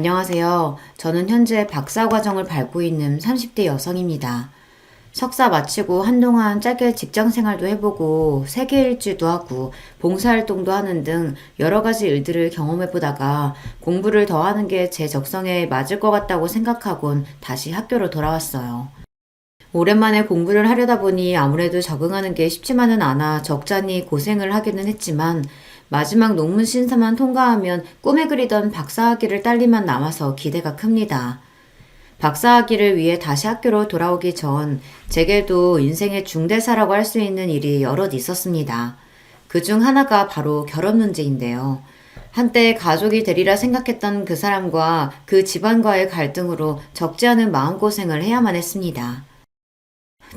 안녕하세요. 저는 현재 박사 과정을 밟고 있는 30대 여성입니다. 석사 마치고 한동안 짧게 직장 생활도 해보고 세계 일주도 하고 봉사활동도 하는 등 여러 가지 일들을 경험해보다가 공부를 더 하는 게 제 적성에 맞을 것 같다고 생각하곤 다시 학교로 돌아왔어요. 오랜만에 공부를 하려다 보니 아무래도 적응하는 게 쉽지만은 않아 적잖이 고생을 하기는 했지만 마지막 논문 심사만 통과하면 꿈에 그리던 박사학위를 딸리만 남아서 기대가 큽니다. 박사학위를 위해 다시 학교로 돌아오기 전 제게도 인생의 중대사라고 할 수 있는 일이 여럿 있었습니다. 그 중 하나가 바로 결혼 문제인데요. 한때 가족이 되리라 생각했던 그 사람과 그 집안과의 갈등으로 적지 않은 마음고생을 해야만 했습니다.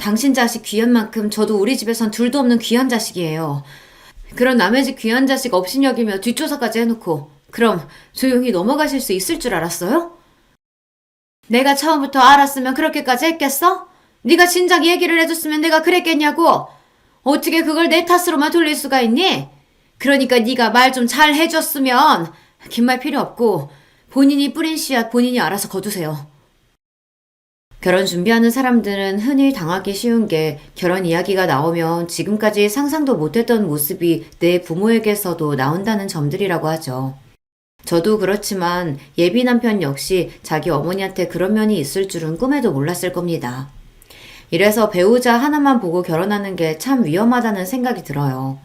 당신 자식 귀한 만큼 저도 우리 집에선 둘도 없는 귀한 자식이에요. 그런 남의 집 귀한 자식 업신여기며 뒷조사까지 해놓고 그럼 조용히 넘어가실 수 있을 줄 알았어요? 내가 처음부터 알았으면 그렇게까지 했겠어? 네가 진작 얘기를 해줬으면 내가 그랬겠냐고? 어떻게 그걸 내 탓으로만 돌릴 수가 있니? 그러니까 네가 말 좀 잘 해줬으면 긴 말 필요 없고 본인이 뿌린 씨앗 본인이 알아서 거두세요. 결혼 준비하는 사람들은 흔히 당하기 쉬운 게 결혼 이야기가 나오면 지금까지 상상도 못했던 모습이 내 부모에게서도 나온다는 점들이라고 하죠. 저도 그렇지만 예비 남편 역시 자기 어머니한테 그런 면이 있을 줄은 꿈에도 몰랐을 겁니다. 이래서 배우자 하나만 보고 결혼하는 게 참 위험하다는 생각이 들어요.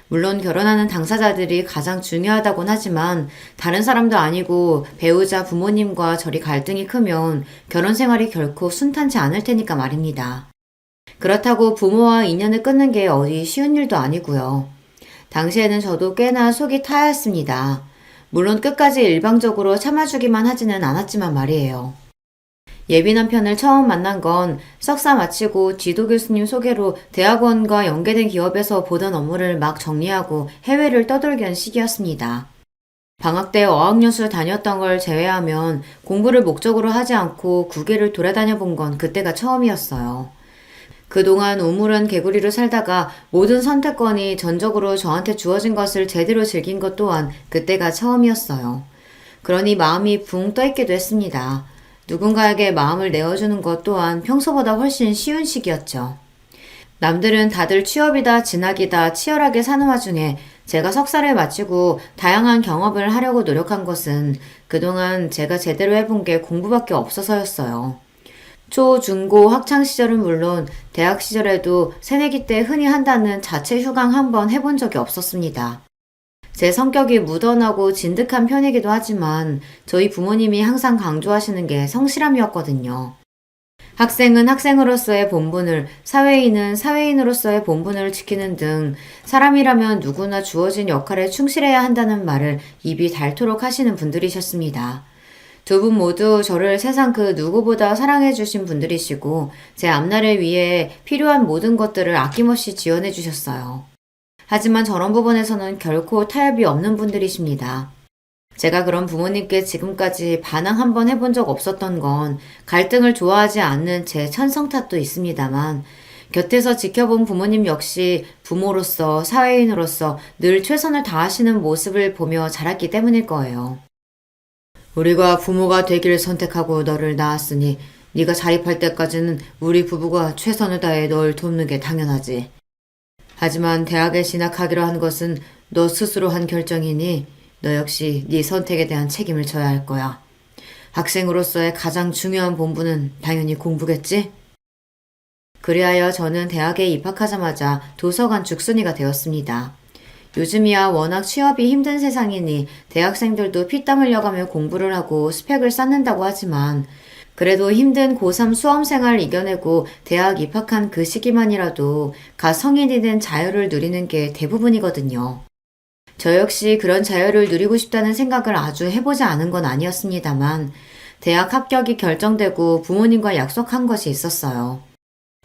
물론 결혼하는 당사자들이 가장 중요하다곤 하지만 다른 사람도 아니고 배우자 부모님과 저리 갈등이 크면 결혼 생활이 결코 순탄치 않을 테니까 말입니다. 그렇다고 부모와 인연을 끊는 게 어디 쉬운 일도 아니고요. 당시에는 저도 꽤나 속이 타였습니다. 물론 끝까지 일방적으로 참아주기만 하지는 않았지만 말이에요. 예비 남편을 처음 만난 건 석사 마치고 지도 교수님 소개로 대학원과 연계된 기업에서 보던 업무를 막 정리하고 해외를 떠돌던 시기였습니다. 방학 때 어학연수 다녔던 걸 제외하면 공부를 목적으로 하지 않고 국외를 돌아다녀 본 건 그때가 처음이었어요. 그동안 우물은 개구리로 살다가 모든 선택권이 전적으로 저한테 주어진 것을 제대로 즐긴 것 또한 그때가 처음이었어요. 그러니 마음이 붕 떠있기도 했습니다. 누군가에게 마음을 내어주는 것 또한 평소보다 훨씬 쉬운 시기였죠. 남들은 다들 취업이다 진학이다 치열하게 사는 와중에 제가 석사를 마치고 다양한 경험을 하려고 노력한 것은 그동안 제가 제대로 해본 게 공부밖에 없어서였어요. 초, 중, 고 학창 시절은 물론 대학 시절에도 새내기 때 흔히 한다는 자체 휴강 한 번 해본 적이 없었습니다. 제 성격이 무던하고 진득한 편이기도 하지만 저희 부모님이 항상 강조하시는 게 성실함이었거든요. 학생은 학생으로서의 본분을, 사회인은 사회인으로서의 본분을 지키는 등 사람이라면 누구나 주어진 역할에 충실해야 한다는 말을 입이 닳도록 하시는 분들이셨습니다. 두 분 모두 저를 세상 그 누구보다 사랑해 주신 분들이시고 제 앞날을 위해 필요한 모든 것들을 아낌없이 지원해 주셨어요. 하지만 저런 부분에서는 결코 타협이 없는 분들이십니다. 제가 그런 부모님께 지금까지 반항 한번 해본 적 없었던 건 갈등을 좋아하지 않는 제 천성 탓도 있습니다만 곁에서 지켜본 부모님 역시 부모로서 사회인으로서 늘 최선을 다하시는 모습을 보며 자랐기 때문일 거예요. 우리가 부모가 되기를 선택하고 너를 낳았으니 네가 자립할 때까지는 우리 부부가 최선을 다해 널 돕는 게 당연하지. 하지만 대학에 진학하기로 한 것은 너 스스로 한 결정이니 너 역시 네 선택에 대한 책임을 져야 할 거야. 학생으로서의 가장 중요한 본분은 당연히 공부겠지? 그리하여 저는 대학에 입학하자마자 도서관 죽순이가 되었습니다. 요즘이야 워낙 취업이 힘든 세상이니 대학생들도 피땀 흘려가며 공부를 하고 스펙을 쌓는다고 하지만 그래도 힘든 고3 수험생활 이겨내고 대학 입학한 그 시기만이라도 가 성인이 된 자유를 누리는 게 대부분이거든요. 저 역시 그런 자유를 누리고 싶다는 생각을 아주 해보지 않은 건 아니었습니다만 대학 합격이 결정되고 부모님과 약속한 것이 있었어요.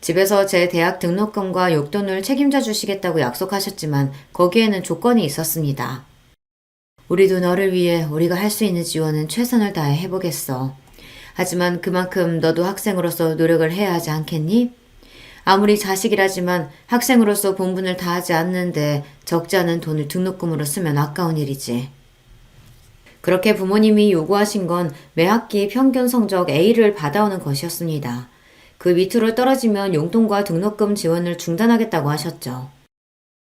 집에서 제 대학 등록금과 용돈을 책임져 주시겠다고 약속하셨지만 거기에는 조건이 있었습니다. 우리도 너를 위해 우리가 할 수 있는 지원은 최선을 다해 해보겠어. 하지만 그만큼 너도 학생으로서 노력을 해야 하지 않겠니? 아무리 자식이라지만 학생으로서 본분을 다하지 않는데 적지 않은 돈을 등록금으로 쓰면 아까운 일이지. 그렇게 부모님이 요구하신 건 매 학기 평균 성적 A를 받아오는 것이었습니다. 그 밑으로 떨어지면 용돈과 등록금 지원을 중단하겠다고 하셨죠.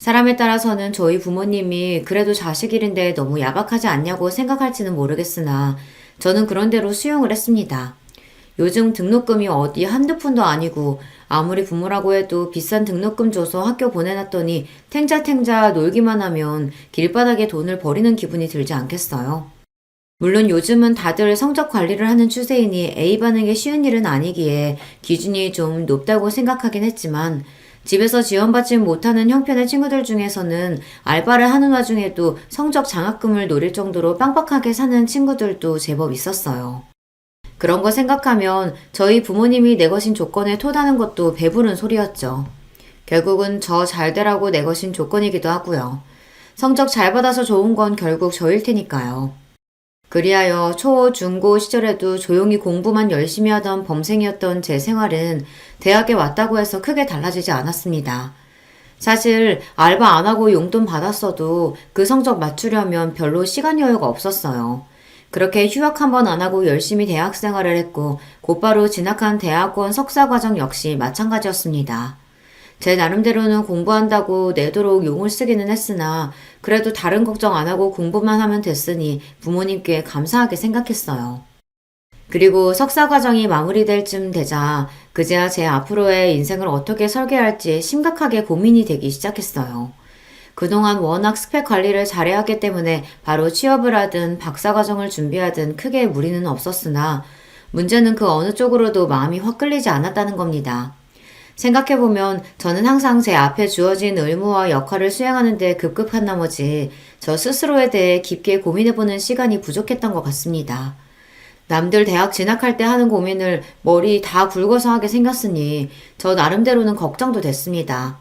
사람에 따라서는 저희 부모님이 그래도 자식 일인데 너무 야박하지 않냐고 생각할지는 모르겠으나 저는 그런 대로 수용을 했습니다. 요즘 등록금이 어디 한두 푼도 아니고 아무리 부모라고 해도 비싼 등록금 줘서 학교 보내놨더니 탱자탱자 놀기만 하면 길바닥에 돈을 버리는 기분이 들지 않겠어요? 물론 요즘은 다들 성적 관리를 하는 추세이니 A 받는 게 쉬운 일은 아니기에 기준이 좀 높다고 생각하긴 했지만 집에서 지원받지 못하는 형편의 친구들 중에서는 알바를 하는 와중에도 성적 장학금을 노릴 정도로 빡빡하게 사는 친구들도 제법 있었어요. 그런 거 생각하면 저희 부모님이 내거신 조건에 토다는 것도 배부른 소리였죠. 결국은 저 잘 되라고 내거신 조건이기도 하고요. 성적 잘 받아서 좋은 건 결국 저일 테니까요. 그리하여 초, 중, 고 시절에도 조용히 공부만 열심히 하던 범생이었던 제 생활은 대학에 왔다고 해서 크게 달라지지 않았습니다. 사실 알바 안 하고 용돈 받았어도 그 성적 맞추려면 별로 시간 여유가 없었어요. 그렇게 휴학 한 번 안 하고 열심히 대학 생활을 했고 곧바로 진학한 대학원 석사과정 역시 마찬가지였습니다. 제 나름대로는 공부한다고 내도록 용을 쓰기는 했으나 그래도 다른 걱정 안 하고 공부만 하면 됐으니 부모님께 감사하게 생각했어요. 그리고 석사과정이 마무리될 쯤 되자 그제야 제 앞으로의 인생을 어떻게 설계할지 심각하게 고민이 되기 시작했어요. 그동안 워낙 스펙 관리를 잘해야 하기 때문에 바로 취업을 하든 박사과정을 준비하든 크게 무리는 없었으나 문제는 그 어느 쪽으로도 마음이 확 끌리지 않았다는 겁니다. 생각해보면 저는 항상 제 앞에 주어진 의무와 역할을 수행하는 데 급급한 나머지 저 스스로에 대해 깊게 고민해보는 시간이 부족했던 것 같습니다. 남들 대학 진학할 때 하는 고민을 머리 다 굵어서 하게 생겼으니 저 나름대로는 걱정도 됐습니다.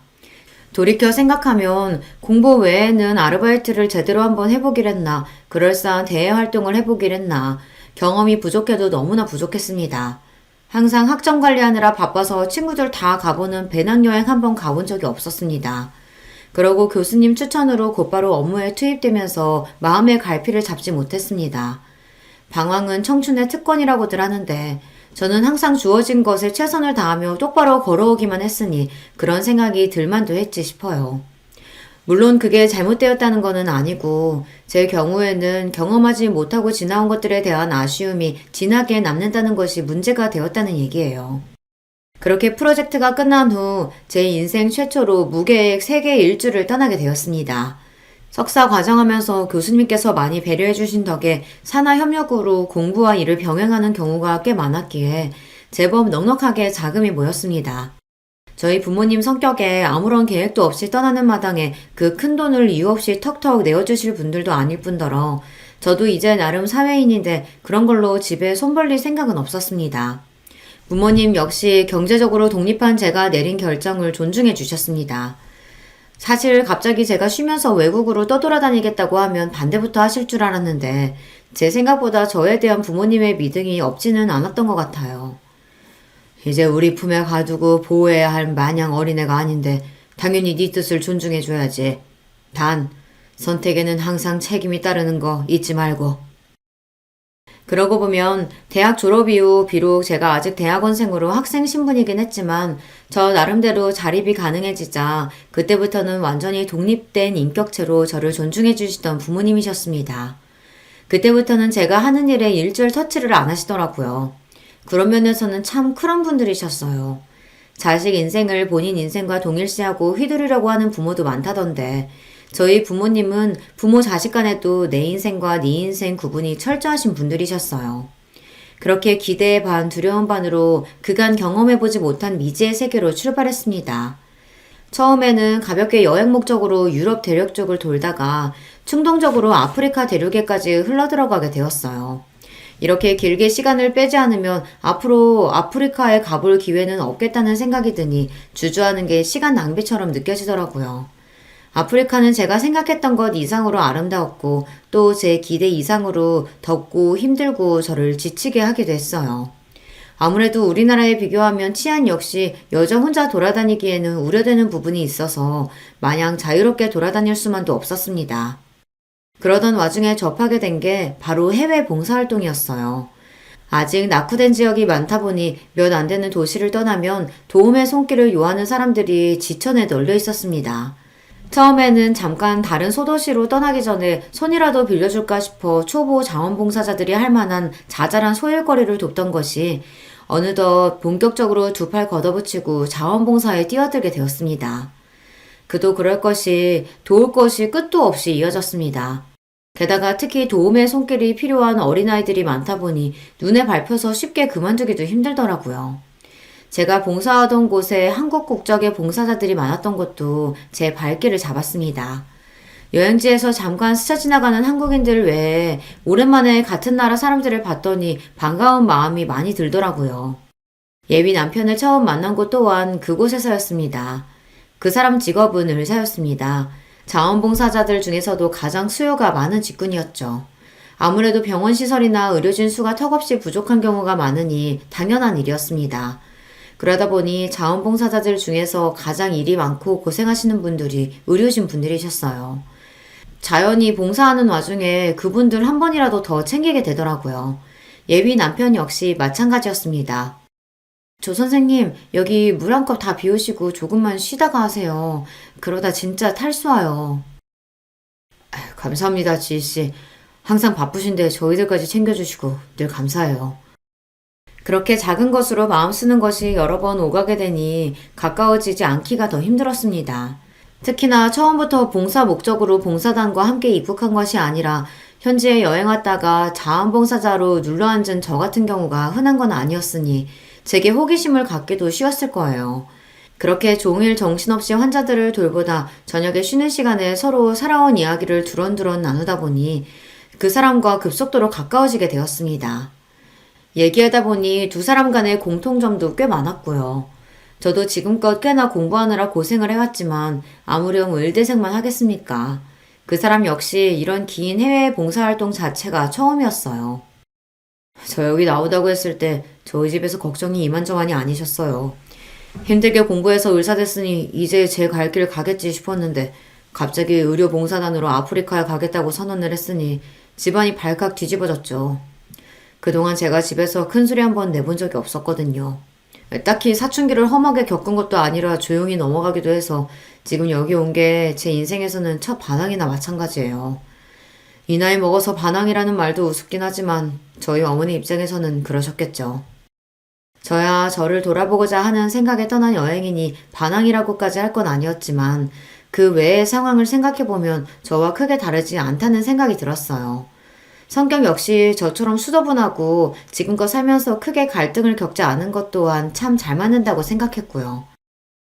돌이켜 생각하면 공부 외에는 아르바이트를 제대로 한번 해보기랬나, 그럴싸한 대외 활동을 해보기랬나, 경험이 부족해도 너무나 부족했습니다. 항상 학점 관리하느라 바빠서 친구들 다 가보는 배낭여행 한번 가본 적이 없었습니다. 그러고 교수님 추천으로 곧바로 업무에 투입되면서 마음의 갈피를 잡지 못했습니다. 방황은 청춘의 특권이라고들 하는데 저는 항상 주어진 것에 최선을 다하며 똑바로 걸어오기만 했으니 그런 생각이 들만도 했지 싶어요. 물론 그게 잘못되었다는 것은 아니고 제 경우에는 경험하지 못하고 지나온 것들에 대한 아쉬움이 진하게 남는다는 것이 문제가 되었다는 얘기예요. 그렇게 프로젝트가 끝난 후 제 인생 최초로 무계획 세계 일주를 떠나게 되었습니다. 석사 과정하면서 교수님께서 많이 배려해 주신 덕에 산하협력으로 공부와 일을 병행하는 경우가 꽤 많았기에 제법 넉넉하게 자금이 모였습니다. 저희 부모님 성격에 아무런 계획도 없이 떠나는 마당에 그 큰 돈을 이유 없이 턱턱 내어주실 분들도 아닐 뿐더러 저도 이제 나름 사회인인데 그런 걸로 집에 손 벌릴 생각은 없었습니다. 부모님 역시 경제적으로 독립한 제가 내린 결정을 존중해 주셨습니다. 사실 갑자기 제가 쉬면서 외국으로 떠돌아다니겠다고 하면 반대부터 하실 줄 알았는데 제 생각보다 저에 대한 부모님의 믿음이 없지는 않았던 것 같아요. 이제 우리 품에 가두고 보호해야 할 마냥 어린애가 아닌데 당연히 네 뜻을 존중해줘야지. 단, 선택에는 항상 책임이 따르는 거 잊지 말고. 그러고 보면 대학 졸업 이후 비록 제가 아직 대학원생으로 학생 신분이긴 했지만 저 나름대로 자립이 가능해지자 그때부터는 완전히 독립된 인격체로 저를 존중해 주시던 부모님이셨습니다. 그때부터는 제가 하는 일에 일절 터치를 안 하시더라고요. 그런 면에서는 참 쿨한 분들이셨어요. 자식 인생을 본인 인생과 동일시하고 휘두르려고 하는 부모도 많다던데 저희 부모님은 부모 자식 간에도 내 인생과 네 인생 구분이 철저하신 분들이셨어요. 그렇게 기대 반 두려움 반으로 그간 경험해보지 못한 미지의 세계로 출발했습니다. 처음에는 가볍게 여행 목적으로 유럽 대륙 쪽을 돌다가 충동적으로 아프리카 대륙에까지 흘러들어가게 되었어요. 이렇게 길게 시간을 빼지 않으면 앞으로 아프리카에 가볼 기회는 없겠다는 생각이 드니 주저하는 게 시간 낭비처럼 느껴지더라고요. 아프리카는 제가 생각했던 것 이상으로 아름다웠고 또 제 기대 이상으로 덥고 힘들고 저를 지치게 하기도 했어요. 아무래도 우리나라에 비교하면 치안 역시 여자 혼자 돌아다니기에는 우려되는 부분이 있어서 마냥 자유롭게 돌아다닐 수만도 없었습니다. 그러던 와중에 접하게 된 게 바로 해외 봉사활동이었어요. 아직 낙후된 지역이 많다 보니 몇 안 되는 도시를 떠나면 도움의 손길을 요하는 사람들이 지천에 널려 있었습니다. 처음에는 잠깐 다른 소도시로 떠나기 전에 손이라도 빌려줄까 싶어 초보 자원봉사자들이 할 만한 자잘한 소일거리를 돕던 것이 어느덧 본격적으로 두 팔 걷어붙이고 자원봉사에 뛰어들게 되었습니다. 그도 그럴 것이 도울 것이 끝도 없이 이어졌습니다. 게다가 특히 도움의 손길이 필요한 어린아이들이 많다 보니 눈에 밟혀서 쉽게 그만두기도 힘들더라고요. 제가 봉사하던 곳에 한국 국적의 봉사자들이 많았던 것도 제 발길을 잡았습니다. 여행지에서 잠깐 스쳐 지나가는 한국인들 외에 오랜만에 같은 나라 사람들을 봤더니 반가운 마음이 많이 들더라고요. 예비 남편을 처음 만난 곳 또한 그곳에서였습니다. 그 사람 직업은 의사였습니다. 자원봉사자들 중에서도 가장 수요가 많은 직군이었죠. 아무래도 병원 시설이나 의료진 수가 턱없이 부족한 경우가 많으니 당연한 일이었습니다. 그러다 보니 자원봉사자들 중에서 가장 일이 많고 고생하시는 분들이 의료진 분들이셨어요. 자연히 봉사하는 와중에 그분들 한 번이라도 더 챙기게 되더라고요. 예비 남편 역시 마찬가지였습니다. 조 선생님, 여기 물 한 컵 다 비우시고 조금만 쉬다가 하세요. 그러다 진짜 탈수와요. 감사합니다, 지희씨. 항상 바쁘신데 저희들까지 챙겨주시고 늘 감사해요. 그렇게 작은 것으로 마음 쓰는 것이 여러 번 오가게 되니 가까워지지 않기가 더 힘들었습니다. 특히나 처음부터 봉사 목적으로 봉사단과 함께 입국한 것이 아니라 현지에 여행 왔다가 자원봉사자로 눌러앉은 저 같은 경우가 흔한 건 아니었으니 제게 호기심을 갖기도 쉬웠을 거예요. 그렇게 종일 정신없이 환자들을 돌보다 저녁에 쉬는 시간에 서로 살아온 이야기를 두런두런 나누다 보니 그 사람과 급속도로 가까워지게 되었습니다. 얘기하다 보니 두 사람 간의 공통점도 꽤 많았고요. 저도 지금껏 꽤나 공부하느라 고생을 해왔지만 아무렴 의대생만 하겠습니까? 그 사람 역시 이런 긴 해외 봉사활동 자체가 처음이었어요. 저 여기 나오다고 했을 때 저희 집에서 걱정이 이만저만이 아니셨어요. 힘들게 공부해서 의사 됐으니 이제 제 갈 길 가겠지 싶었는데 갑자기 의료봉사단으로 아프리카에 가겠다고 선언을 했으니 집안이 발칵 뒤집어졌죠. 그동안 제가 집에서 큰 소리 한 번 내본 적이 없었거든요. 딱히 사춘기를 험하게 겪은 것도 아니라 조용히 넘어가기도 해서 지금 여기 온 게 제 인생에서는 첫 반항이나 마찬가지예요. 이 나이 먹어서 반항이라는 말도 우습긴 하지만 저희 어머니 입장에서는 그러셨겠죠. 저야 저를 돌아보고자 하는 생각에 떠난 여행이니 반항이라고까지 할 건 아니었지만 그 외의 상황을 생각해보면 저와 크게 다르지 않다는 생각이 들었어요. 성격 역시 저처럼 수더분하고 지금껏 살면서 크게 갈등을 겪지 않은 것 또한 참 잘 맞는다고 생각했고요.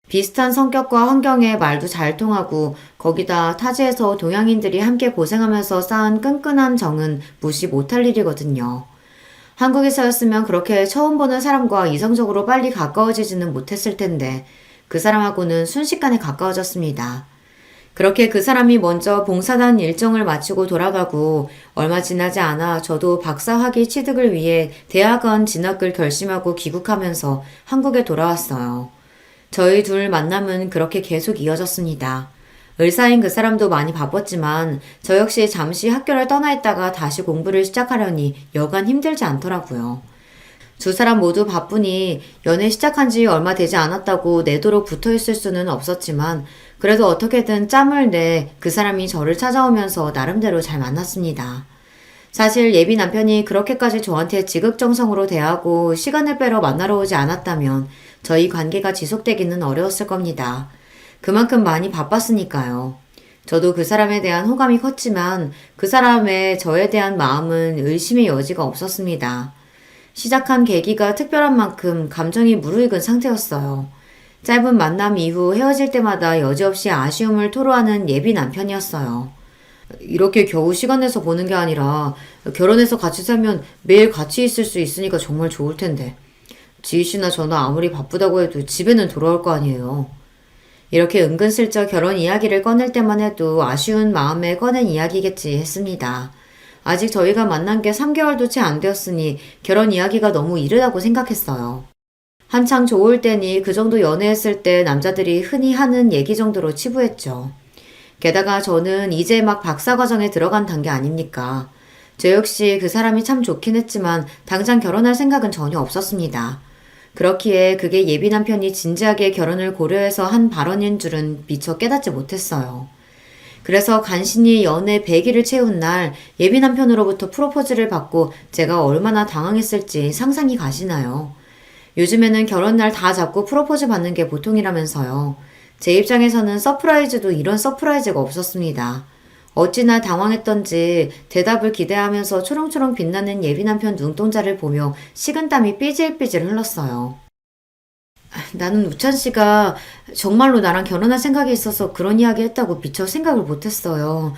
비슷한 성격과 환경에 말도 잘 통하고 거기다 타지에서 동양인들이 함께 고생하면서 쌓은 끈끈한 정은 무시 못할 일이거든요. 한국에서였으면 그렇게 처음 보는 사람과 이성적으로 빨리 가까워지지는 못했을 텐데 그 사람하고는 순식간에 가까워졌습니다. 그렇게 그 사람이 먼저 봉사단 일정을 마치고 돌아가고 얼마 지나지 않아 저도 박사학위 취득을 위해 대학원 진학을 결심하고 귀국하면서 한국에 돌아왔어요. 저희 둘 만남은 그렇게 계속 이어졌습니다. 의사인 그 사람도 많이 바빴지만 저 역시 잠시 학교를 떠나 있다가 다시 공부를 시작하려니 여간 힘들지 않더라고요. 두 사람 모두 바쁘니 연애 시작한 지 얼마 되지 않았다고 내도록 붙어 있을 수는 없었지만 그래도 어떻게든 짬을 내 그 사람이 저를 찾아오면서 나름대로 잘 만났습니다. 사실 예비 남편이 그렇게까지 저한테 지극정성으로 대하고 시간을 빼러 만나러 오지 않았다면 저희 관계가 지속되기는 어려웠을 겁니다. 그만큼 많이 바빴으니까요. 저도 그 사람에 대한 호감이 컸지만 그 사람의 저에 대한 마음은 의심의 여지가 없었습니다. 시작한 계기가 특별한 만큼 감정이 무르익은 상태였어요. 짧은 만남 이후 헤어질 때마다 여지없이 아쉬움을 토로하는 예비 남편이었어요. 이렇게 겨우 시간 내서 보는 게 아니라 결혼해서 같이 살면 매일 같이 있을 수 있으니까 정말 좋을 텐데. 지희 씨나 저는 아무리 바쁘다고 해도 집에는 돌아올 거 아니에요. 이렇게 은근슬쩍 결혼 이야기를 꺼낼 때만 해도 아쉬운 마음에 꺼낸 이야기겠지 했습니다. 아직 저희가 만난 게 3개월도 채 안 되었으니 결혼 이야기가 너무 이르다고 생각했어요. 한창 좋을 때니 그 정도 연애했을 때 남자들이 흔히 하는 얘기 정도로 치부했죠. 게다가 저는 이제 막 박사과정에 들어간 단계 아닙니까? 저 역시 그 사람이 참 좋긴 했지만 당장 결혼할 생각은 전혀 없었습니다. 그렇기에 그게 예비 남편이 진지하게 결혼을 고려해서 한 발언인 줄은 미처 깨닫지 못했어요. 그래서 간신히 연애 100일을 채운 날 예비 남편으로부터 프로포즈를 받고 제가 얼마나 당황했을지 상상이 가시나요? 요즘에는 결혼날 다 잡고 프로포즈 받는 게 보통이라면서요. 제 입장에서는 서프라이즈도 이런 서프라이즈가 없었습니다. 어찌나 당황했던지 대답을 기대하면서 초롱초롱 빛나는 예비 남편 눈동자를 보며 식은땀이 삐질삐질 흘렀어요. 나는 우찬 씨가 정말로 나랑 결혼할 생각이 있어서 그런 이야기 했다고 미처 생각을 못했어요.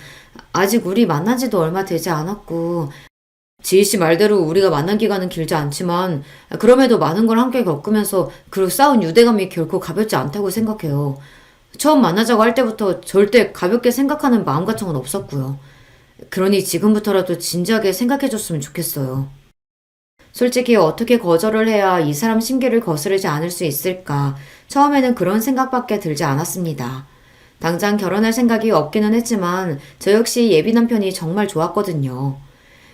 아직 우리 만난 지도 얼마 되지 않았고, 지희 씨 말대로 우리가 만난 기간은 길지 않지만, 그럼에도 많은 걸 함께 겪으면서 그 쌓은 유대감이 결코 가볍지 않다고 생각해요. 처음 만나자고 할 때부터 절대 가볍게 생각하는 마음가짐은 없었고요. 그러니 지금부터라도 진지하게 생각해줬으면 좋겠어요. 솔직히 어떻게 거절을 해야 이 사람 심기를 거스르지 않을 수 있을까? 처음에는 그런 생각밖에 들지 않았습니다. 당장 결혼할 생각이 없기는 했지만 저 역시 예비 남편이 정말 좋았거든요.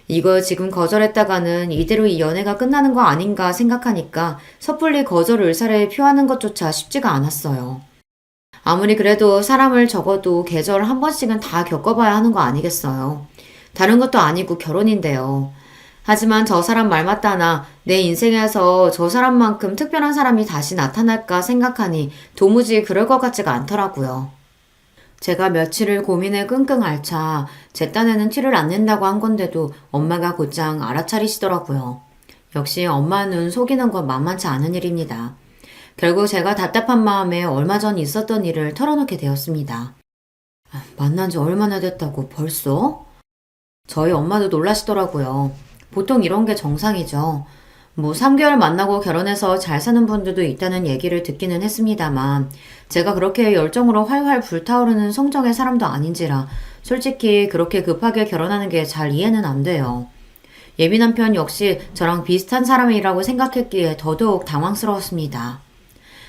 이거 지금 거절했다가는 이대로 이 연애가 끝나는 거 아닌가 생각하니까 섣불리 거절 의사를 표하는 것조차 쉽지가 않았어요. 아무리 그래도 사람을 적어도 계절 한 번씩은 다 겪어봐야 하는 거 아니겠어요. 다른 것도 아니고 결혼인데요. 하지만 저 사람 말 맞다나 내 인생에서 저 사람만큼 특별한 사람이 다시 나타날까 생각하니 도무지 그럴 것 같지가 않더라고요. 제가 며칠을 고민에 끙끙 앓자 제 딴에는 티를 안 낸다고 한 건데도 엄마가 곧장 알아차리시더라고요. 역시 엄마는 속이는 건 만만치 않은 일입니다. 결국 제가 답답한 마음에 얼마 전 있었던 일을 털어놓게 되었습니다. 만난 지 얼마나 됐다고 벌써? 저희 엄마도 놀라시더라고요. 보통 이런 게 정상이죠. 뭐 3개월 만나고 결혼해서 잘 사는 분들도 있다는 얘기를 듣기는 했습니다만 제가 그렇게 열정으로 활활 불타오르는 성정의 사람도 아닌지라 솔직히 그렇게 급하게 결혼하는 게 잘 이해는 안 돼요. 예비 남편 역시 저랑 비슷한 사람이라고 생각했기에 더더욱 당황스러웠습니다.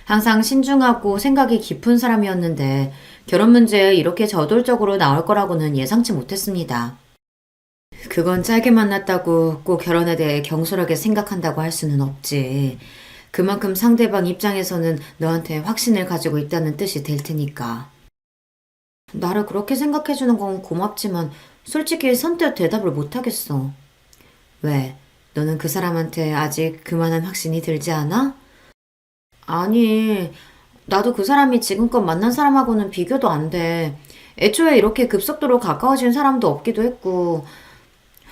항상 신중하고 생각이 깊은 사람이었는데 결혼 문제에 이렇게 저돌적으로 나올 거라고는 예상치 못했습니다. 그건 짧게 만났다고 꼭 결혼에 대해 경솔하게 생각한다고 할 수는 없지. 그만큼 상대방 입장에서는 너한테 확신을 가지고 있다는 뜻이 될 테니까. 나를 그렇게 생각해주는 건 고맙지만 솔직히 선뜻 대답을 못하겠어. 왜? 너는 그 사람한테 아직 그만한 확신이 들지 않아? 아니, 나도 그 사람이 지금껏 만난 사람하고는 비교도 안 돼. 애초에 이렇게 급속도로 가까워진 사람도 없기도 했고,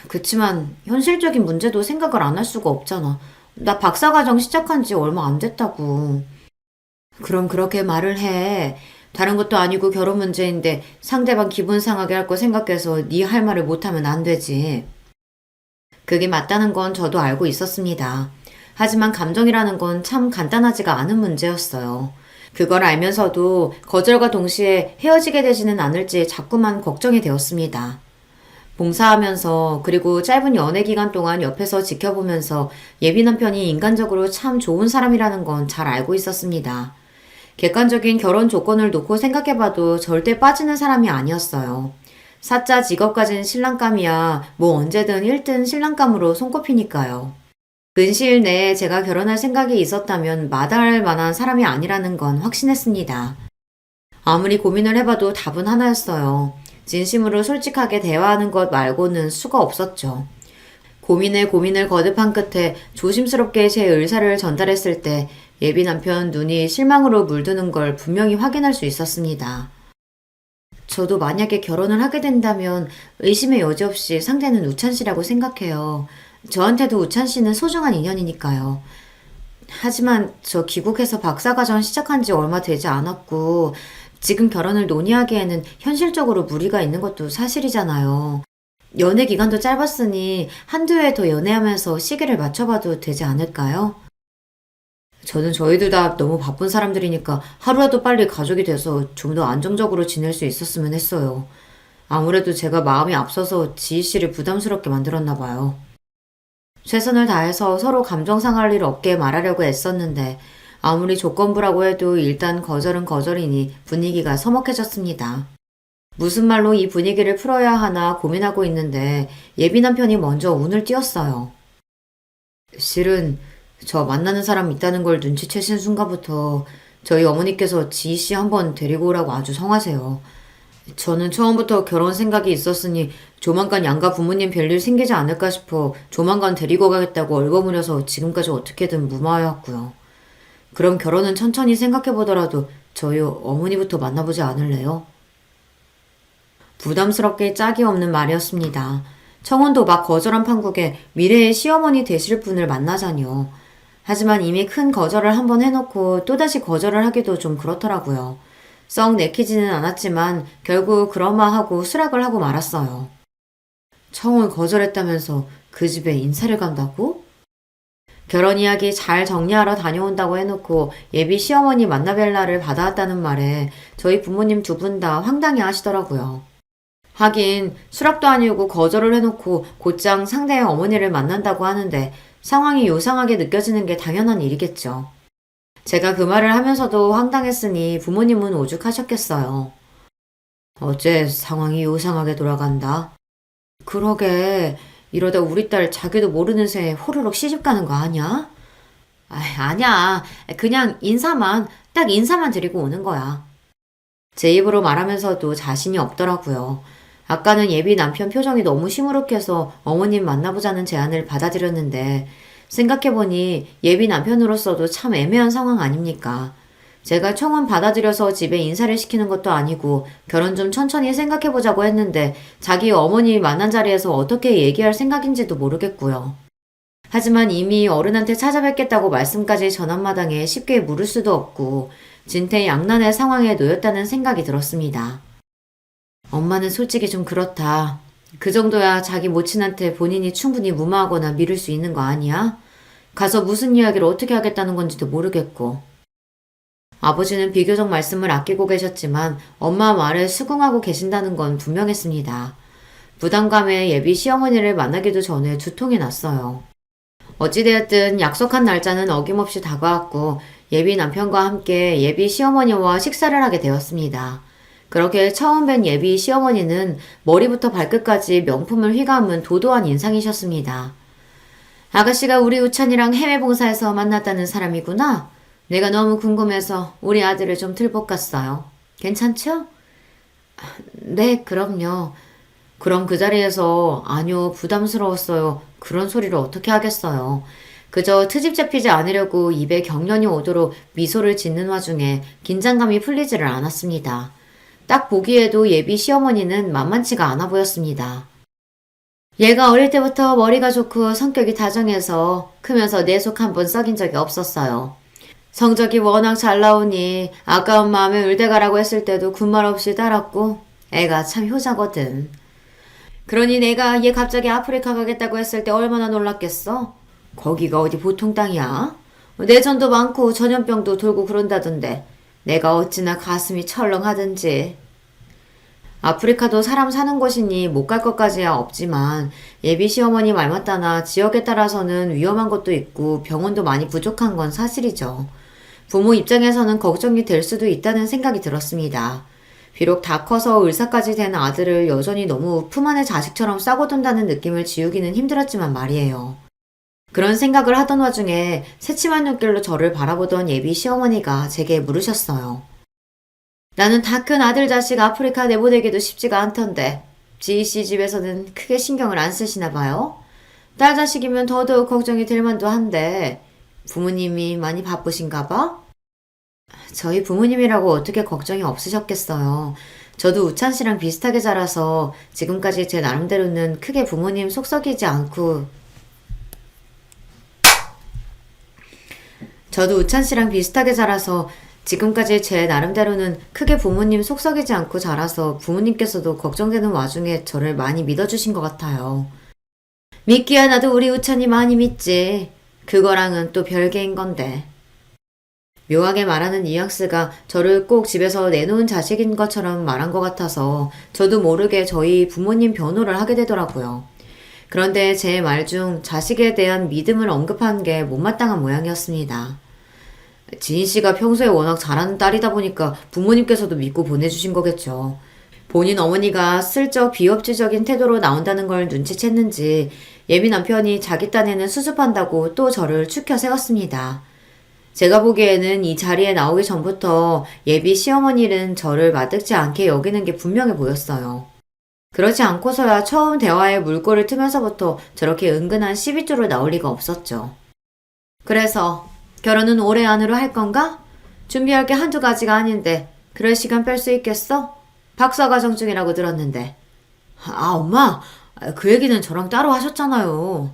그치만 현실적인 문제도 생각을 안 할 수가 없잖아. 나 박사과정 시작한 지 얼마 안 됐다고. 그럼 그렇게 말을 해. 다른 것도 아니고 결혼 문제인데 상대방 기분 상하게 할 거 생각해서 네 할 말을 못하면 안 되지. 그게 맞다는 건 저도 알고 있었습니다. 하지만 감정이라는 건 참 간단하지가 않은 문제였어요. 그걸 알면서도 거절과 동시에 헤어지게 되지는 않을지 자꾸만 걱정이 되었습니다. 봉사하면서 그리고 짧은 연애 기간 동안 옆에서 지켜보면서 예비 남편이 인간적으로 참 좋은 사람이라는 건 잘 알고 있었습니다. 객관적인 결혼 조건을 놓고 생각해봐도 절대 빠지는 사람이 아니었어요. 사짜 직업 가진 신랑감이야 뭐 언제든 1등 신랑감으로 손꼽히니까요. 근시일 내에 제가 결혼할 생각이 있었다면 마다할 만한 사람이 아니라는 건 확신했습니다. 아무리 고민을 해봐도 답은 하나였어요. 진심으로 솔직하게 대화하는 것 말고는 수가 없었죠. 고민에 고민을 거듭한 끝에 조심스럽게 제 의사를 전달했을 때 예비 남편 눈이 실망으로 물드는 걸 분명히 확인할 수 있었습니다. 저도 만약에 결혼을 하게 된다면 의심의 여지 없이 상대는 우찬 씨라고 생각해요. 저한테도 우찬 씨는 소중한 인연이니까요. 하지만 저 귀국해서 박사과정 시작한 지 얼마 되지 않았고 지금 결혼을 논의하기에는 현실적으로 무리가 있는 것도 사실이잖아요. 연애 기간도 짧았으니 한두 해 더 연애하면서 시기를 맞춰봐도 되지 않을까요? 저는 저희들 다 너무 바쁜 사람들이니까 하루라도 빨리 가족이 돼서 좀 더 안정적으로 지낼 수 있었으면 했어요. 아무래도 제가 마음이 앞서서 지희 씨를 부담스럽게 만들었나 봐요. 최선을 다해서 서로 감정 상할 일 없게 말하려고 애썼는데 아무리 조건부라고 해도 일단 거절은 거절이니 분위기가 서먹해졌습니다. 무슨 말로 이 분위기를 풀어야 하나 고민하고 있는데 예비 남편이 먼저 운을 띄웠어요. 실은 저 만나는 사람 있다는 걸 눈치채신 순간부터 저희 어머니께서 지희 씨 한번 데리고 오라고 아주 성하세요. 저는 처음부터 결혼 생각이 있었으니 조만간 양가 부모님 별일 생기지 않을까 싶어 조만간 데리고 가겠다고 얼버무려서 지금까지 어떻게든 무마해왔고요. 그럼 결혼은 천천히 생각해보더라도 저희 어머니부터 만나보지 않을래요? 부담스럽게 짝이 없는 말이었습니다. 청혼도 막 거절한 판국에 미래의 시어머니 되실 분을 만나자니요. 하지만 이미 큰 거절을 한번 해놓고 또다시 거절을 하기도 좀 그렇더라고요. 썩 내키지는 않았지만 결국 그러마하고 수락을 하고 말았어요. 청혼 거절했다면서 그 집에 인사를 간다고? 결혼 이야기 잘 정리하러 다녀온다고 해놓고 예비 시어머니 만나뵐 날을 받아왔다는 말에 저희 부모님 두 분 다 황당해 하시더라고요. 하긴 수락도 아니고 거절을 해놓고 곧장 상대의 어머니를 만난다고 하는데 상황이 요상하게 느껴지는 게 당연한 일이겠죠. 제가 그 말을 하면서도 황당했으니 부모님은 오죽하셨겠어요. 어째 상황이 요상하게 돌아간다. 그러게 이러다 우리 딸 자기도 모르는 새에 호로록 시집 가는 거 아니야? 아니야. 그냥 딱 인사만 드리고 오는 거야. 제 입으로 말하면서도 자신이 없더라고요. 아까는 예비 남편 표정이 너무 시무룩해서 어머님 만나보자는 제안을 받아들였는데 생각해보니 예비 남편으로서도 참 애매한 상황 아닙니까? 제가 청혼 받아들여서 집에 인사를 시키는 것도 아니고 결혼 좀 천천히 생각해보자고 했는데 자기 어머니 만난 자리에서 어떻게 얘기할 생각인지도 모르겠고요. 하지만 이미 어른한테 찾아뵙겠다고 말씀까지 전한 마당에 쉽게 물을 수도 없고 진퇴양난의 상황에 놓였다는 생각이 들었습니다. 엄마는 솔직히 좀 그렇다. 그 정도야 자기 모친한테 본인이 충분히 무마하거나 미룰 수 있는 거 아니야? 가서 무슨 이야기를 어떻게 하겠다는 건지도 모르겠고. 아버지는 비교적 말씀을 아끼고 계셨지만 엄마 말에 수긍하고 계신다는 건 분명했습니다. 부담감에 예비 시어머니를 만나기도 전에 두통이 났어요. 어찌되었든 약속한 날짜는 어김없이 다가왔고 예비 남편과 함께 예비 시어머니와 식사를 하게 되었습니다. 그렇게 처음 뵌 예비 시어머니는 머리부터 발끝까지 명품을 휘감은 도도한 인상이셨습니다. 아가씨가 우리 우찬이랑 해외 봉사에서 만났다는 사람이구나. 내가 너무 궁금해서 우리 아들을 좀 들볶았어요. 괜찮죠? 네, 그럼요. 그럼 그 자리에서 아니요, 부담스러웠어요. 그런 소리를 어떻게 하겠어요. 그저 트집 잡히지 않으려고 입에 경련이 오도록 미소를 짓는 와중에 긴장감이 풀리지를 않았습니다. 딱 보기에도 예비 시어머니는 만만치가 않아 보였습니다. 얘가 어릴 때부터 머리가 좋고 성격이 다정해서 크면서 내 속 한 번 썩인 적이 없었어요. 성적이 워낙 잘 나오니 아까운 마음에 의대가라고 했을 때도 군말 없이 따랐고 애가 참 효자거든. 그러니 내가 얘 갑자기 아프리카 가겠다고 했을 때 얼마나 놀랐겠어? 거기가 어디 보통 땅이야? 내전도 많고 전염병도 돌고 그런다던데 내가 어찌나 가슴이 철렁하든지. 아프리카도 사람 사는 곳이니 못 갈 것까지야 없지만 예비 시어머니 말 맞다나 지역에 따라서는 위험한 것도 있고 병원도 많이 부족한 건 사실이죠. 부모 입장에서는 걱정이 될 수도 있다는 생각이 들었습니다. 비록 다 커서 의사까지 된 아들을 여전히 너무 품 안의 자식처럼 싸고 둔다는 느낌을 지우기는 힘들었지만 말이에요. 그런 생각을 하던 와중에 새침한 눈길로 저를 바라보던 예비 시어머니가 제게 물으셨어요. 나는 다 큰 아들 자식 아프리카 내보내기도 쉽지가 않던데 지희 씨 집에서는 크게 신경을 안 쓰시나 봐요? 딸 자식이면 더더욱 걱정이 될 만도 한데 부모님이 많이 바쁘신가 봐? 저희 부모님이라고 어떻게 걱정이 없으셨겠어요. 저도 우찬 씨랑 비슷하게 자라서 지금까지 제 나름대로는 크게 부모님 속썩이지 않고 자라서 부모님께서도 걱정되는 와중에 저를 많이 믿어주신 것 같아요. 믿기야 나도 우리 우찬이 많이 믿지. 그거랑은 또 별개인 건데. 묘하게 말하는 뉘앙스가 저를 꼭 집에서 내놓은 자식인 것처럼 말한 것 같아서 저도 모르게 저희 부모님 변호를 하게 되더라고요. 그런데 제 말 중 자식에 대한 믿음을 언급한 게 못마땅한 모양이었습니다. 지인 씨가 평소에 워낙 잘하는 딸이다 보니까 부모님께서도 믿고 보내주신 거겠죠. 본인 어머니가 슬쩍 비협조적인 태도로 나온다는 걸 눈치챘는지 예비 남편이 자기 딴에는 수습한다고 또 저를 추켜 세웠습니다. 제가 보기에는 이 자리에 나오기 전부터 예비 시어머니는 저를 마뜩지 않게 여기는 게 분명해 보였어요. 그렇지 않고서야 처음 대화에 물꼬를 트면서부터 저렇게 은근한 시비조로 나올 리가 없었죠. 그래서 결혼은 올해 안으로 할 건가? 준비할 게 한두 가지가 아닌데 그럴 시간 뺄 수 있겠어? 박사과정 중이라고 들었는데. 엄마, 그 얘기는 저랑 따로 하셨잖아요.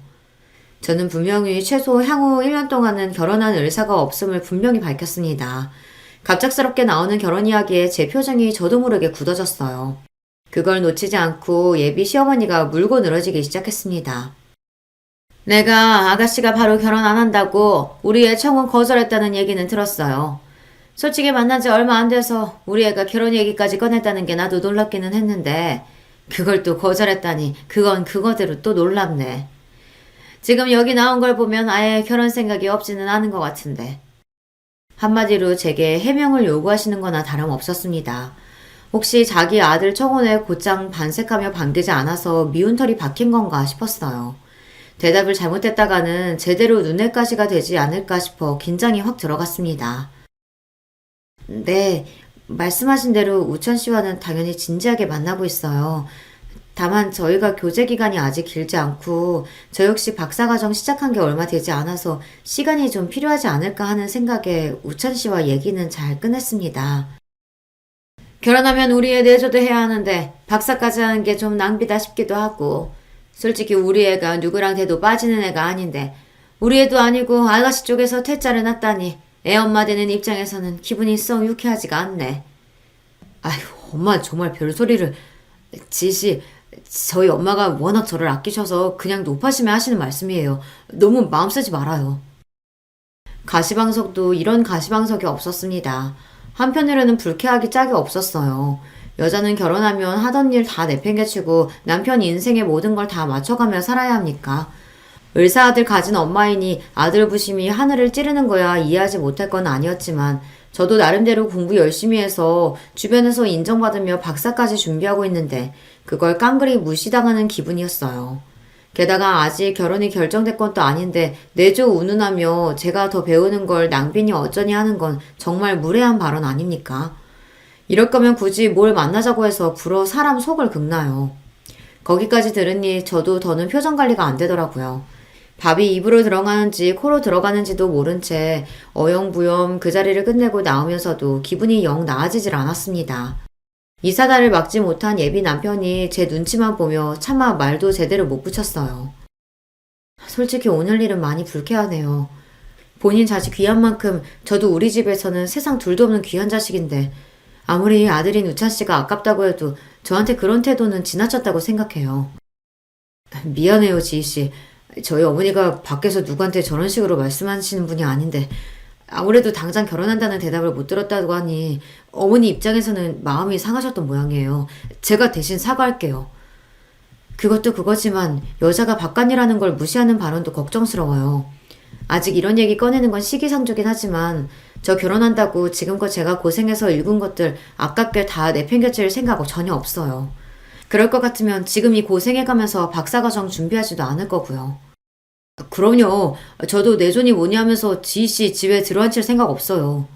저는 분명히 최소 향후 1년 동안은 결혼할 의사가 없음을 분명히 밝혔습니다. 갑작스럽게 나오는 결혼 이야기에 제 표정이 저도 모르게 굳어졌어요. 그걸 놓치지 않고 예비 시어머니가 물고 늘어지기 시작했습니다. 내가 아가씨가 바로 결혼 안 한다고 우리 애 청혼 거절했다는 얘기는 들었어요. 솔직히 만난 지 얼마 안 돼서 우리 애가 결혼 얘기까지 꺼냈다는 게 나도 놀랍기는 했는데 그걸 또 거절했다니 그건 그거대로 또 놀랍네. 지금 여기 나온 걸 보면 아예 결혼 생각이 없지는 않은 것 같은데. 한마디로 제게 해명을 요구하시는 거나 다름없었습니다. 혹시 자기 아들 청혼에 곧장 반색하며 반기지 않아서 미운 털이 박힌 건가 싶었어요. 대답을 잘못했다가는 제대로 눈엣 가시가 되지 않을까 싶어 긴장이 확 들어갔습니다. 네, 말씀하신 대로 우천 씨와는 당연히 진지하게 만나고 있어요. 다만 저희가 교제 기간이 아직 길지 않고 저 역시 박사과정 시작한 게 얼마 되지 않아서 시간이 좀 필요하지 않을까 하는 생각에 우천 씨와 얘기는 잘 끝냈습니다. 결혼하면 우리 애 내조도 해야 하는데 박사까지 하는 게 좀 낭비다 싶기도 하고 솔직히 우리 애가 누구랑 대도 빠지는 애가 아닌데 우리 애도 아니고 아가씨 쪽에서 퇴짜를 놨다니 애 엄마 되는 입장에서는 기분이 썩 유쾌하지가 않네. 아휴, 엄마 정말 별소리를. 지씨, 저희 엄마가 워낙 저를 아끼셔서 그냥 높아심에 하시는 말씀이에요. 너무 마음 쓰지 말아요. 가시방석도 이런 가시방석이 없었습니다. 한편으로는 불쾌하기 짝이 없었어요. 여자는 결혼하면 하던 일 다 내팽개치고 남편 인생의 모든 걸 다 맞춰가며 살아야 합니까? 의사 아들 가진 엄마이니 아들 부심이 하늘을 찌르는 거야 이해하지 못할 건 아니었지만 저도 나름대로 공부 열심히 해서 주변에서 인정받으며 박사까지 준비하고 있는데 그걸 깡그리 무시당하는 기분이었어요. 게다가 아직 결혼이 결정된 것도 아닌데 내조 운운하며 제가 더 배우는 걸 낭비니 어쩌니 하는 건 정말 무례한 발언 아닙니까? 이럴 거면 굳이 뭘 만나자고 해서 불어 사람 속을 긁나요. 거기까지 들으니 저도 더는 표정 관리가 안 되더라고요. 밥이 입으로 들어가는지 코로 들어가는지도 모른 채 어영부영 그 자리를 끝내고 나오면서도 기분이 영 나아지질 않았습니다. 이 사달을 막지 못한 예비 남편이 제 눈치만 보며 차마 말도 제대로 못 붙였어요. 솔직히 오늘 일은 많이 불쾌하네요. 본인 자식 귀한 만큼 저도 우리 집에서는 세상 둘도 없는 귀한 자식인데 아무리 아들인 우찬 씨가 아깝다고 해도 저한테 그런 태도는 지나쳤다고 생각해요. 미안해요, 지희 씨. 저희 어머니가 밖에서 누구한테 저런 식으로 말씀하시는 분이 아닌데 아무래도 당장 결혼한다는 대답을 못 들었다고 하니 어머니 입장에서는 마음이 상하셨던 모양이에요. 제가 대신 사과할게요. 그것도 그거지만 여자가 바깥이라는 걸 무시하는 발언도 걱정스러워요. 아직 이런 얘기 꺼내는 건 시기상조긴 하지만 저 결혼한다고 지금껏 제가 고생해서 읽은 것들 아깝게 다 내팽개칠 생각 전혀 없어요. 그럴 것 같으면 지금 이 고생해가면서 박사과정 준비하지도 않을 거고요. 그럼요. 저도 내존이 뭐냐 하면서 지희씨 집에 들어앉힐 생각 없어요.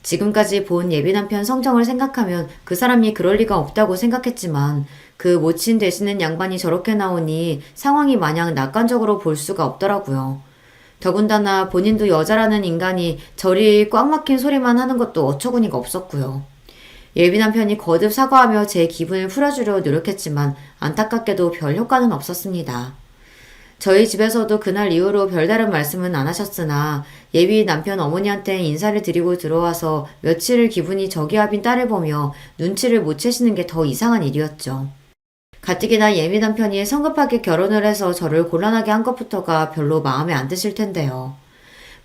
지금까지 본 예비 남편 성정을 생각하면 그 사람이 그럴 리가 없다고 생각했지만 그 모친 되시는 양반이 저렇게 나오니 상황이 마냥 낙관적으로 볼 수가 없더라고요. 더군다나 본인도 여자라는 인간이 저리 꽉 막힌 소리만 하는 것도 어처구니가 없었고요. 예비 남편이 거듭 사과하며 제 기분을 풀어주려 노력했지만 안타깝게도 별 효과는 없었습니다. 저희 집에서도 그날 이후로 별다른 말씀은 안 하셨으나 예비 남편 어머니한테 인사를 드리고 들어와서 며칠을 기분이 저기압인 딸을 보며 눈치를 못 채시는 게 더 이상한 일이었죠. 가뜩이나 예비 남편이 성급하게 결혼을 해서 저를 곤란하게 한 것부터가 별로 마음에 안 드실 텐데요.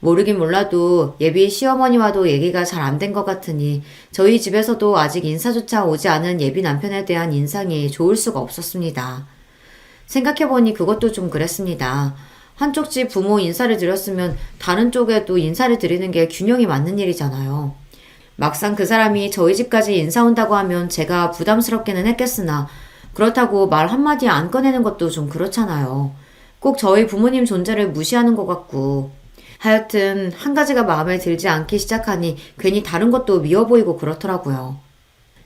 모르긴 몰라도 예비 시어머니와도 얘기가 잘 안 된 것 같으니 저희 집에서도 아직 인사조차 오지 않은 예비 남편에 대한 인상이 좋을 수가 없었습니다. 생각해보니 그것도 좀 그랬습니다. 한쪽 집 부모 인사를 드렸으면 다른 쪽에도 인사를 드리는 게 균형이 맞는 일이잖아요. 막상 그 사람이 저희 집까지 인사 온다고 하면 제가 부담스럽기는 했겠으나 그렇다고 말 한마디 안 꺼내는 것도 좀 그렇잖아요. 꼭 저희 부모님 존재를 무시하는 것 같고. 하여튼 한 가지가 마음에 들지 않기 시작하니 괜히 다른 것도 미워 보이고 그렇더라고요.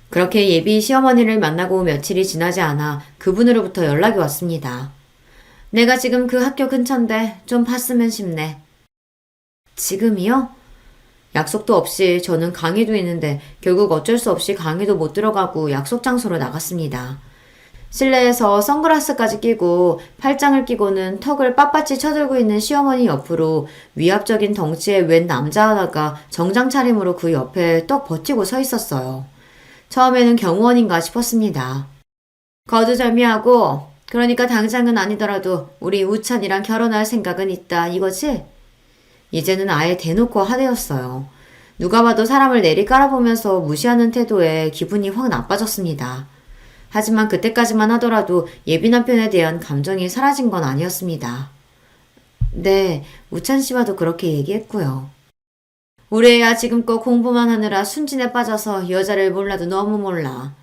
그렇게 예비 시어머니를 만나고 며칠이 지나지 않아 그분으로부터 연락이 왔습니다. 내가 지금 그 학교 근처인데 좀 봤으면 싶네. 지금이요? 약속도 없이 저는 강의도 있는데 결국 어쩔 수 없이 강의도 못 들어가고 약속 장소로 나갔습니다. 실내에서 선글라스까지 끼고 팔짱을 끼고는 턱을 빳빳이 쳐들고 있는 시어머니 옆으로 위압적인 덩치의 웬 남자 하나가 정장 차림으로 그 옆에 떡 버티고 서 있었어요. 처음에는 경호원인가 싶었습니다. 거두절미하고 그러니까 당장은 아니더라도 우리 우찬이랑 결혼할 생각은 있다 이거지? 이제는 아예 대놓고 하대였어요. 누가 봐도 사람을 내리 깔아보면서 무시하는 태도에 기분이 확 나빠졌습니다. 하지만 그때까지만 하더라도 예비 남편에 대한 감정이 사라진 건 아니었습니다. 네, 우찬 씨와도 그렇게 얘기했고요. 우리 애야 지금껏 공부만 하느라 순진에 빠져서 여자를 몰라도 너무 몰라.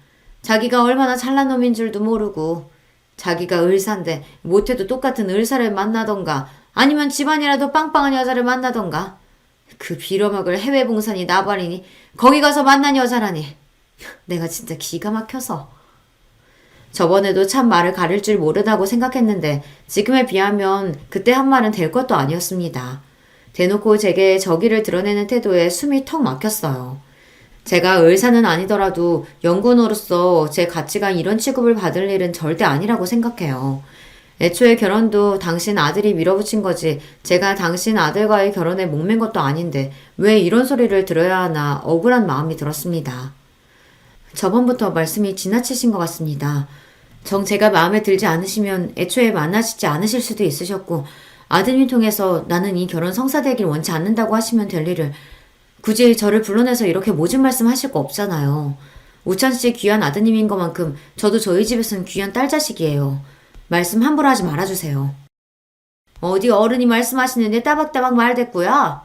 자기가 얼마나 잘난 놈인 줄도 모르고 자기가 의사인데 못해도 똑같은 의사를 만나던가 아니면 집안이라도 빵빵한 여자를 만나던가 그 빌어먹을 해외 봉산이 나발이니 거기 가서 만난 여자라니 내가 진짜 기가 막혀서 저번에도 참 말을 가릴 줄 모르다고 생각했는데 지금에 비하면 그때 한 말은 될 것도 아니었습니다. 대놓고 제게 저기를 드러내는 태도에 숨이 턱 막혔어요. 제가 의사는 아니더라도 연구원으로서 제 가치가 이런 취급을 받을 일은 절대 아니라고 생각해요. 애초에 결혼도 당신 아들이 밀어붙인 거지 제가 당신 아들과의 결혼에 목맨 것도 아닌데 왜 이런 소리를 들어야 하나 억울한 마음이 들었습니다. 저번부터 말씀이 지나치신 것 같습니다. 정 제가 마음에 들지 않으시면 애초에 만나시지 않으실 수도 있으셨고 아드님 통해서 나는 이 결혼 성사되길 원치 않는다고 하시면 될 일을 굳이 저를 불러내서 이렇게 모진 말씀 하실 거 없잖아요. 우찬 씨 귀한 아드님인 것만큼 저도 저희 집에서는 귀한 딸 자식이에요. 말씀 함부로 하지 말아주세요. 어디 어른이 말씀하시는데 따박따박 말댔고요.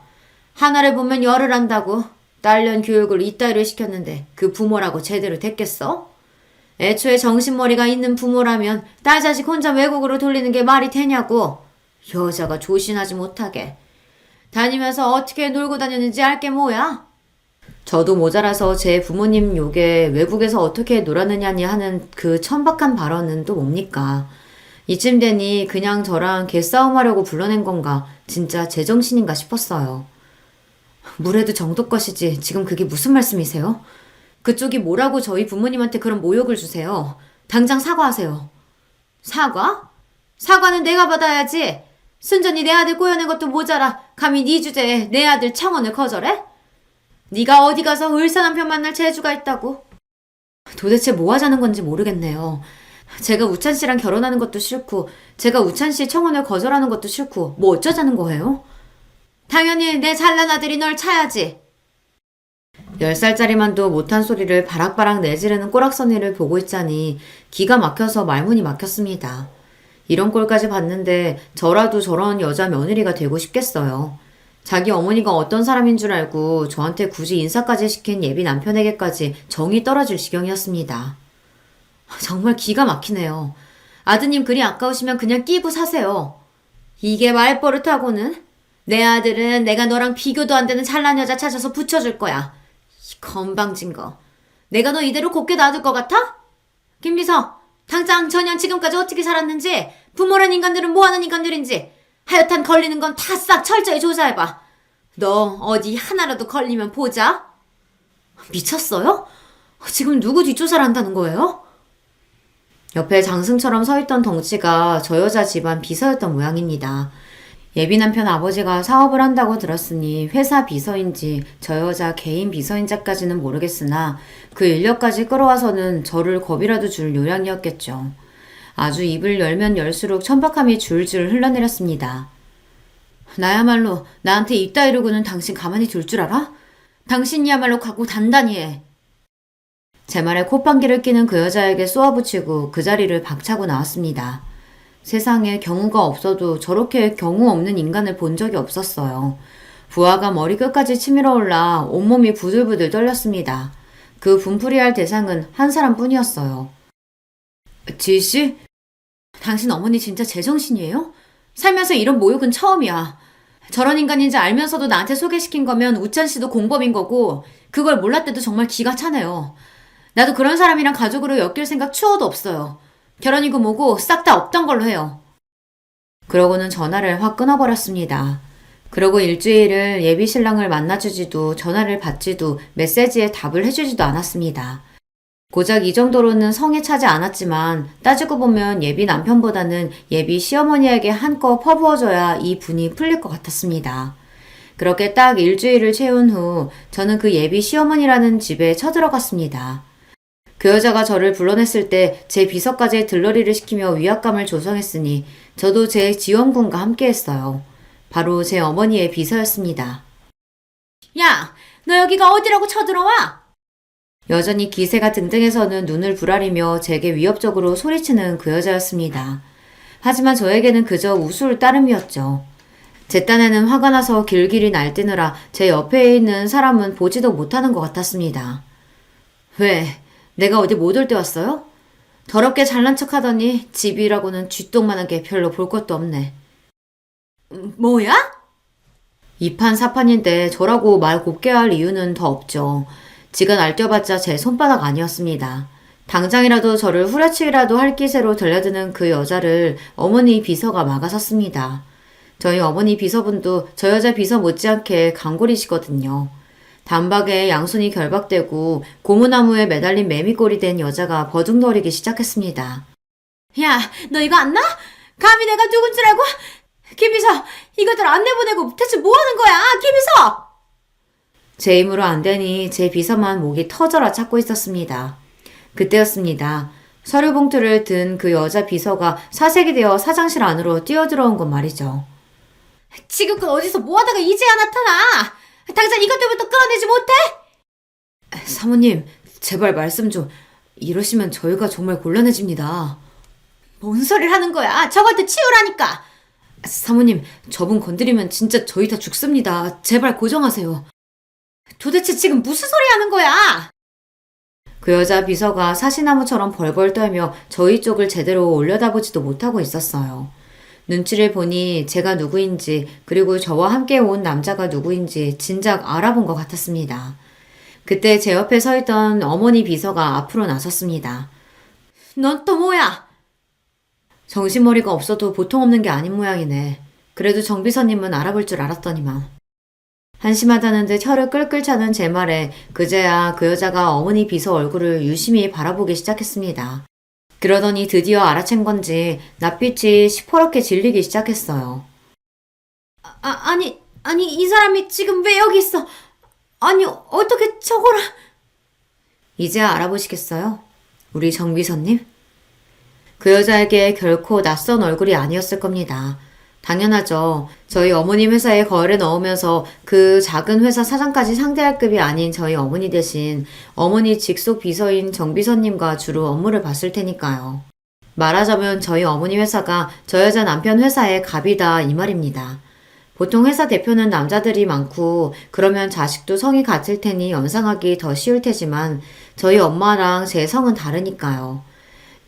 하나를 보면 열을 한다고 딸년 교육을 이따위로 시켰는데 그 부모라고 제대로 됐겠어? 애초에 정신머리가 있는 부모라면 딸 자식 혼자 외국으로 돌리는 게 말이 되냐고. 여자가 조신하지 못하게. 다니면서 어떻게 놀고 다녔는지 알게 뭐야? 저도 모자라서 제 부모님 욕에 외국에서 어떻게 놀았느냐니 하는 그 천박한 발언은 또 뭡니까? 이쯤 되니 그냥 저랑 개싸움하려고 불러낸 건가 진짜 제정신인가 싶었어요. 물에도 정도 것이지 지금 그게 무슨 말씀이세요? 그쪽이 뭐라고 저희 부모님한테 그런 모욕을 주세요. 당장 사과하세요. 사과? 사과는 내가 받아야지. 순전히 내 아들 꼬여낸 것도 모자라 감히 네 주제에 내 아들 청혼을 거절해? 네가 어디 가서 을사 남편 만날 재주가 있다고? 도대체 뭐 하자는 건지 모르겠네요. 제가 우찬 씨랑 결혼하는 것도 싫고 제가 우찬 씨 청혼을 거절하는 것도 싫고 뭐 어쩌자는 거예요? 당연히 내 잘난 아들이 널 차야지. 10살짜리만도 못한 소리를 바락바락 내지르는 꼬락서니를 보고 있자니 기가 막혀서 말문이 막혔습니다. 이런 꼴까지 봤는데 저라도 저런 여자 며느리가 되고 싶겠어요. 자기 어머니가 어떤 사람인 줄 알고 저한테 굳이 인사까지 시킨 예비 남편에게까지 정이 떨어질 지경이었습니다. 정말 기가 막히네요. 아드님 그리 아까우시면 그냥 끼고 사세요. 이게 말버릇하고는 내 아들은 내가 너랑 비교도 안 되는 잘난 여자 찾아서 붙여줄 거야. 이 건방진 거. 내가 너 이대로 곱게 놔둘 것 같아? 김비서, 당장 전현 지금까지 어떻게 살았는지, 부모란 인간들은 뭐하는 인간들인지 하여튼 걸리는 건 다 싹 철저히 조사해봐. 너 어디 하나라도 걸리면 보자. 미쳤어요? 지금 누구 뒷조사를 한다는 거예요? 옆에 장승처럼 서있던 덩치가 저 여자 집안 비서였던 모양입니다. 예비 남편 아버지가 사업을 한다고 들었으니 회사 비서인지 저 여자 개인 비서인지까지는 모르겠으나 그 인력까지 끌어와서는 저를 겁이라도 줄 요량이었겠죠. 아주 입을 열면 열수록 천박함이 줄줄 흘러내렸습니다. 나야말로 나한테 입다 이러고는 당신 가만히 둘 줄 알아? 당신이야말로 각오 단단히 해. 제 말에 콧방귀를 끼는 그 여자에게 쏘아붙이고 그 자리를 박차고 나왔습니다. 세상에 경우가 없어도 저렇게 경우 없는 인간을 본 적이 없었어요. 부하가 머리 끝까지 치밀어 올라 온몸이 부들부들 떨렸습니다. 그 분풀이할 대상은 한 사람뿐이었어요. 지희씨? 당신 어머니 진짜 제정신이에요? 살면서 이런 모욕은 처음이야. 저런 인간인지 알면서도 나한테 소개시킨 거면 우찬 씨도 공범인 거고 그걸 몰랐대도 정말 기가 차네요. 나도 그런 사람이랑 가족으로 엮일 생각 추워도 없어요. 결혼이고 뭐고 싹 다 없던 걸로 해요. 그러고는 전화를 확 끊어버렸습니다. 그러고 일주일을 예비 신랑을 만나주지도 전화를 받지도 메시지에 답을 해주지도 않았습니다. 고작 이 정도로는 성에 차지 않았지만 따지고 보면 예비 남편보다는 예비 시어머니에게 한껏 퍼부어줘야 이 분이 풀릴 것 같았습니다. 그렇게 딱 일주일을 채운 후 저는 그 예비 시어머니라는 집에 쳐들어갔습니다. 그 여자가 저를 불러냈을 때 제 비서까지 들러리를 시키며 위압감을 조성했으니 저도 제 지원군과 함께했어요. 바로 제 어머니의 비서였습니다. 야, 너 여기가 어디라고 쳐들어와? 여전히 기세가 등등해서는 눈을 부라리며 제게 위협적으로 소리치는 그 여자였습니다. 하지만 저에게는 그저 우스울 따름이었죠. 제 딴에는 화가 나서 길길이 날뛰느라 제 옆에 있는 사람은 보지도 못하는 것 같았습니다. 왜? 내가 어디 못 올 때 왔어요? 더럽게 잘난 척 하더니 집이라고는 쥐똥만한 게 별로 볼 것도 없네. 뭐야? 이판사판인데 저라고 말 곱게 할 이유는 더 없죠. 지가 날뛰어봤자 제 손바닥 아니었습니다. 당장이라도 저를 후려치기라도 할 기세로 들려드는 그 여자를 어머니 비서가 막아섰습니다. 저희 어머니 비서분도 저 여자 비서 못지않게 강골이시거든요. 단박에 양손이 결박되고 고무나무에 매달린 매미꼴이 된 여자가 버둥거리기 시작했습니다. 야, 너 이거 안 나? 감히 내가 누군 줄 알고? 김비서, 이것들 안 내보내고 대체 뭐 하는 거야, 김비서! 제 힘으로 안 되니 제 비서만 목이 터져라 찾고 있었습니다. 그때였습니다. 서류 봉투를 든 그 여자 비서가 사색이 되어 사장실 안으로 뛰어들어온 건 말이죠. 지금껏 어디서 뭐 하다가 이제야 나타나! 당장 이것들부터 끌어내지 못해? 사모님, 제발 말씀 좀. 이러시면 저희가 정말 곤란해집니다. 뭔 소리를 하는 거야? 저걸 또 치우라니까! 사모님, 저분 건드리면 진짜 저희 다 죽습니다. 제발 고정하세요. 도대체 지금 무슨 소리 하는 거야? 그 여자 비서가 사시나무처럼 벌벌 떨며 저희 쪽을 제대로 올려다보지도 못하고 있었어요. 눈치를 보니 제가 누구인지 그리고 저와 함께 온 남자가 누구인지 진작 알아본 것 같았습니다. 그때 제 옆에 서 있던 어머니 비서가 앞으로 나섰습니다. 넌 또 뭐야? 정신머리가 없어도 보통 없는 게 아닌 모양이네. 그래도 정 비서님은 알아볼 줄 알았더니만. 한심하다는 듯 혀를 끌끌 차는 제 말에 그제야 그 여자가 어머니 비서 얼굴을 유심히 바라보기 시작했습니다. 그러더니 드디어 알아챈 건지 낯빛이 시퍼렇게 질리기 시작했어요. 아니, 이 사람이 지금 왜 여기 있어? 아니, 어떻게 저거라... 이제야 알아보시겠어요? 우리 정 비서님? 그 여자에게 결코 낯선 얼굴이 아니었을 겁니다. 당연하죠. 저희 어머님 회사에 거래를 넣으면서 그 작은 회사 사장까지 상대할 급이 아닌 저희 어머니 대신 어머니 직속 비서인 정 비서님과 주로 업무를 봤을 테니까요. 말하자면 저희 어머니 회사가 저 여자 남편 회사의 갑이다 이 말입니다. 보통 회사 대표는 남자들이 많고 그러면 자식도 성이 같을 테니 연상하기 더 쉬울 테지만 저희 엄마랑 제 성은 다르니까요.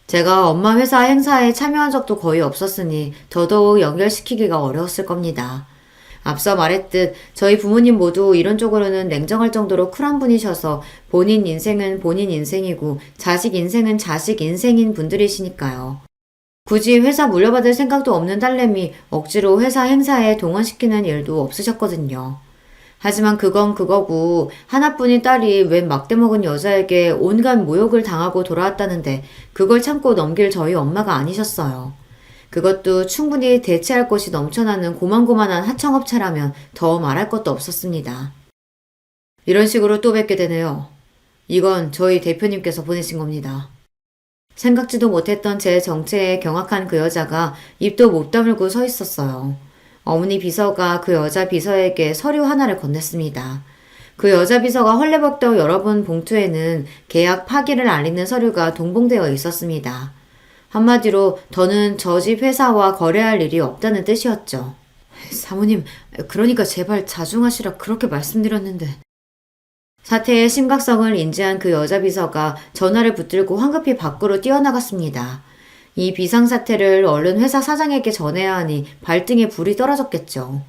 제가 엄마 회사 행사에 참여한 적도 거의 없었으니 더더욱 연결시키기가 어려웠을 겁니다. 앞서 말했듯 저희 부모님 모두 이런 쪽으로는 냉정할 정도로 쿨한 분이셔서 본인 인생은 본인 인생이고 자식 인생은 자식 인생인 분들이시니까요. 굳이 회사 물려받을 생각도 없는 딸내미 억지로 회사 행사에 동원시키는 일도 없으셨거든요. 하지만 그건 그거고 하나뿐인 딸이 웬 막대먹은 여자에게 온갖 모욕을 당하고 돌아왔다는데 그걸 참고 넘길 저희 엄마가 아니셨어요. 그것도 충분히 대체할 곳이 넘쳐나는 고만고만한 하청업체라면 더 말할 것도 없었습니다. 이런 식으로 또 뵙게 되네요. 이건 저희 대표님께서 보내신 겁니다. 생각지도 못했던 제 정체에 경악한 그 여자가 입도 못 다물고 서 있었어요. 어머니 비서가 그 여자 비서에게 서류 하나를 건넸습니다. 그 여자 비서가 헐레벌떡 열어본 봉투에는 계약 파기를 알리는 서류가 동봉되어 있었습니다. 한마디로 더는 저 집 회사와 거래할 일이 없다는 뜻이었죠. 사모님, 그러니까 제발 자중하시라 그렇게 말씀드렸는데. 사태의 심각성을 인지한 그 여자 비서가 전화를 붙들고 황급히 밖으로 뛰어나갔습니다. 이 비상사태를 얼른 회사 사장에게 전해야 하니 발등에 불이 떨어졌겠죠.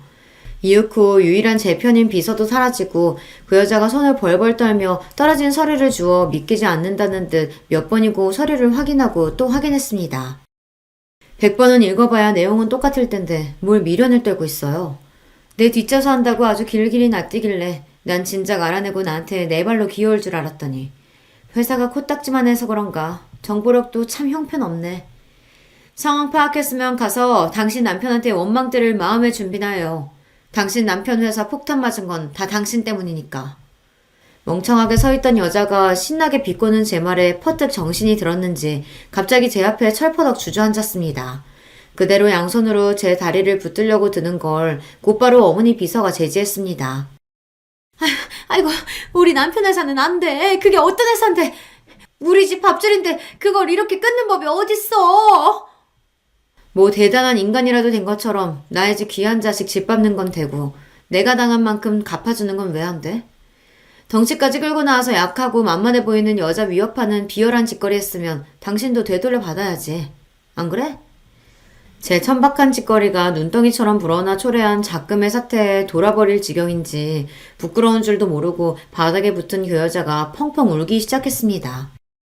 이윽고 유일한 제 편인 비서도 사라지고 그 여자가 손을 벌벌 떨며 떨어진 서류를 주어 믿기지 않는다는 듯 몇 번이고 서류를 확인하고 또 확인했습니다. 100번은 읽어봐야 내용은 똑같을 텐데 뭘 미련을 떨고 있어요. 내 뒷좌서 한다고 아주 길길이 낯뜨길래 난 진작 알아내고 나한테 내 발로 기어올 줄 알았더니 회사가 코딱지만 해서 그런가 정보력도 참 형편없네. 상황 파악했으면 가서 당신 남편한테 원망 들을 마음의 준비나 해요. 당신 남편 회사 폭탄 맞은 건 다 당신 때문이니까. 멍청하게 서있던 여자가 신나게 비꼬는 제 말에 퍼뜩 정신이 들었는지 갑자기 제 앞에 철퍼덕 주저앉았습니다. 그대로 양손으로 제 다리를 붙들려고 드는 걸 곧바로 어머니 비서가 제지했습니다. 아이고, 우리 남편 회사는 안 돼. 그게 어떤 회사인데. 우리 집 밥줄인데 그걸 이렇게 끊는 법이 어딨어. 뭐 대단한 인간이라도 된 것처럼 나의 집 귀한 자식 짓밟는 건 되고 내가 당한 만큼 갚아주는 건 왜 안 돼? 덩치까지 끌고 나와서 약하고 만만해 보이는 여자 위협하는 비열한 짓거리 했으면 당신도 되돌려 받아야지. 안 그래? 제 천박한 짓거리가 눈덩이처럼 불어나 초래한 작금의 사태에 돌아버릴 지경인지 부끄러운 줄도 모르고 바닥에 붙은 그 여자가 펑펑 울기 시작했습니다.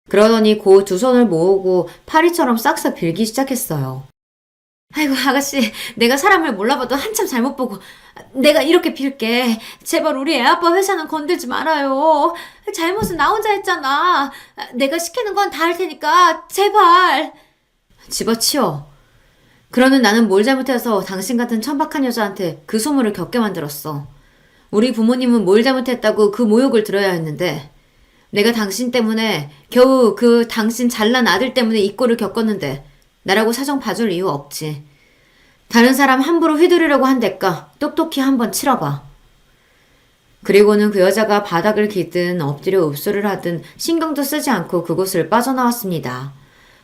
그러더니 고 두 손을 모으고 파리처럼 싹싹 빌기 시작했어요. 아이고 아가씨, 내가 사람을 몰라봐도 한참 잘못 보고 내가 이렇게 빌게. 제발 우리 애아빠 회사는 건들지 말아요. 잘못은 나 혼자 했잖아. 내가 시키는 건 다 할 테니까 제발. 집어치워. 그러는 나는 뭘 잘못해서 당신 같은 천박한 여자한테 그 소문을 겪게 만들었어. 우리 부모님은 뭘 잘못했다고 그 모욕을 들어야 했는데 내가 당신 때문에 겨우 그 당신 잘난 아들 때문에 이 꼴을 겪었는데 나라고 사정 봐줄 이유 없지. 다른 사람 함부로 휘두르려고 한댔까 똑똑히 한번 치러봐. 그리고는 그 여자가 바닥을 기든 엎드려 읍소를 하든 신경도 쓰지 않고 그곳을 빠져나왔습니다.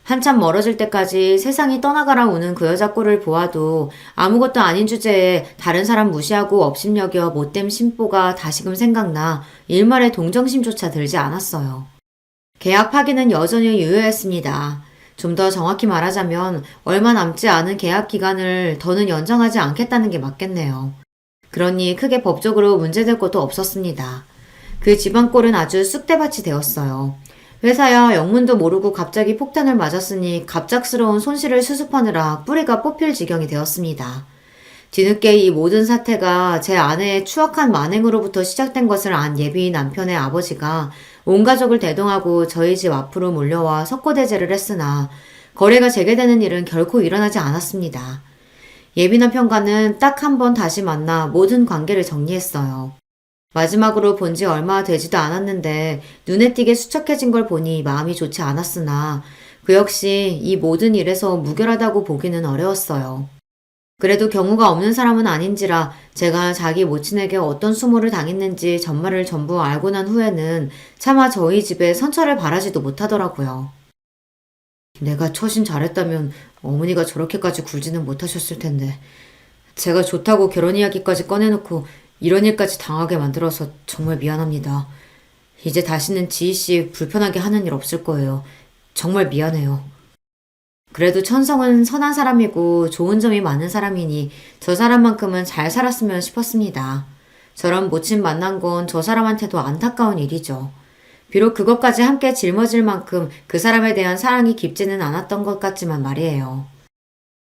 한참 멀어질 때까지 세상이 떠나가라 우는 그 여자 꼴을 보아도 아무것도 아닌 주제에 다른 사람 무시하고 업심여겨 못됨 심보가 다시금 생각나 일말의 동정심조차 들지 않았어요. 계약 파기는 여전히 유효했습니다. 좀 더 정확히 말하자면 얼마 남지 않은 계약 기간을 더는 연장하지 않겠다는 게 맞겠네요. 그러니 크게 법적으로 문제될 것도 없었습니다. 그 집안 꼴은 아주 쑥대밭이 되었어요. 회사야 영문도 모르고 갑자기 폭탄을 맞았으니 갑작스러운 손실을 수습하느라 뿌리가 뽑힐 지경이 되었습니다. 뒤늦게 이 모든 사태가 제 아내의 추악한 만행으로부터 시작된 것을 안 예비 남편의 아버지가 온 가족을 대동하고 저희 집 앞으로 몰려와 석고대죄를 했으나 거래가 재개되는 일은 결코 일어나지 않았습니다. 예비 남편과는 딱 한 번 다시 만나 모든 관계를 정리했어요. 마지막으로 본 지 얼마 되지도 않았는데 눈에 띄게 수척해진 걸 보니 마음이 좋지 않았으나 그 역시 이 모든 일에서 무결하다고 보기는 어려웠어요. 그래도 경우가 없는 사람은 아닌지라 제가 자기 모친에게 어떤 수모를 당했는지 전말을 전부 알고 난 후에는 차마 저희 집에 선처를 바라지도 못하더라고요. 내가 처신 잘했다면 어머니가 저렇게까지 굴지는 못하셨을 텐데 제가 좋다고 결혼 이야기까지 꺼내놓고 이런 일까지 당하게 만들어서 정말 미안합니다. 이제 다시는 지희씨 불편하게 하는 일 없을 거예요. 정말 미안해요. 그래도 천성은 선한 사람이고 좋은 점이 많은 사람이니 저 사람만큼은 잘 살았으면 싶었습니다. 저런 모친 만난 건 저 사람한테도 안타까운 일이죠. 비록 그것까지 함께 짊어질 만큼 그 사람에 대한 사랑이 깊지는 않았던 것 같지만 말이에요.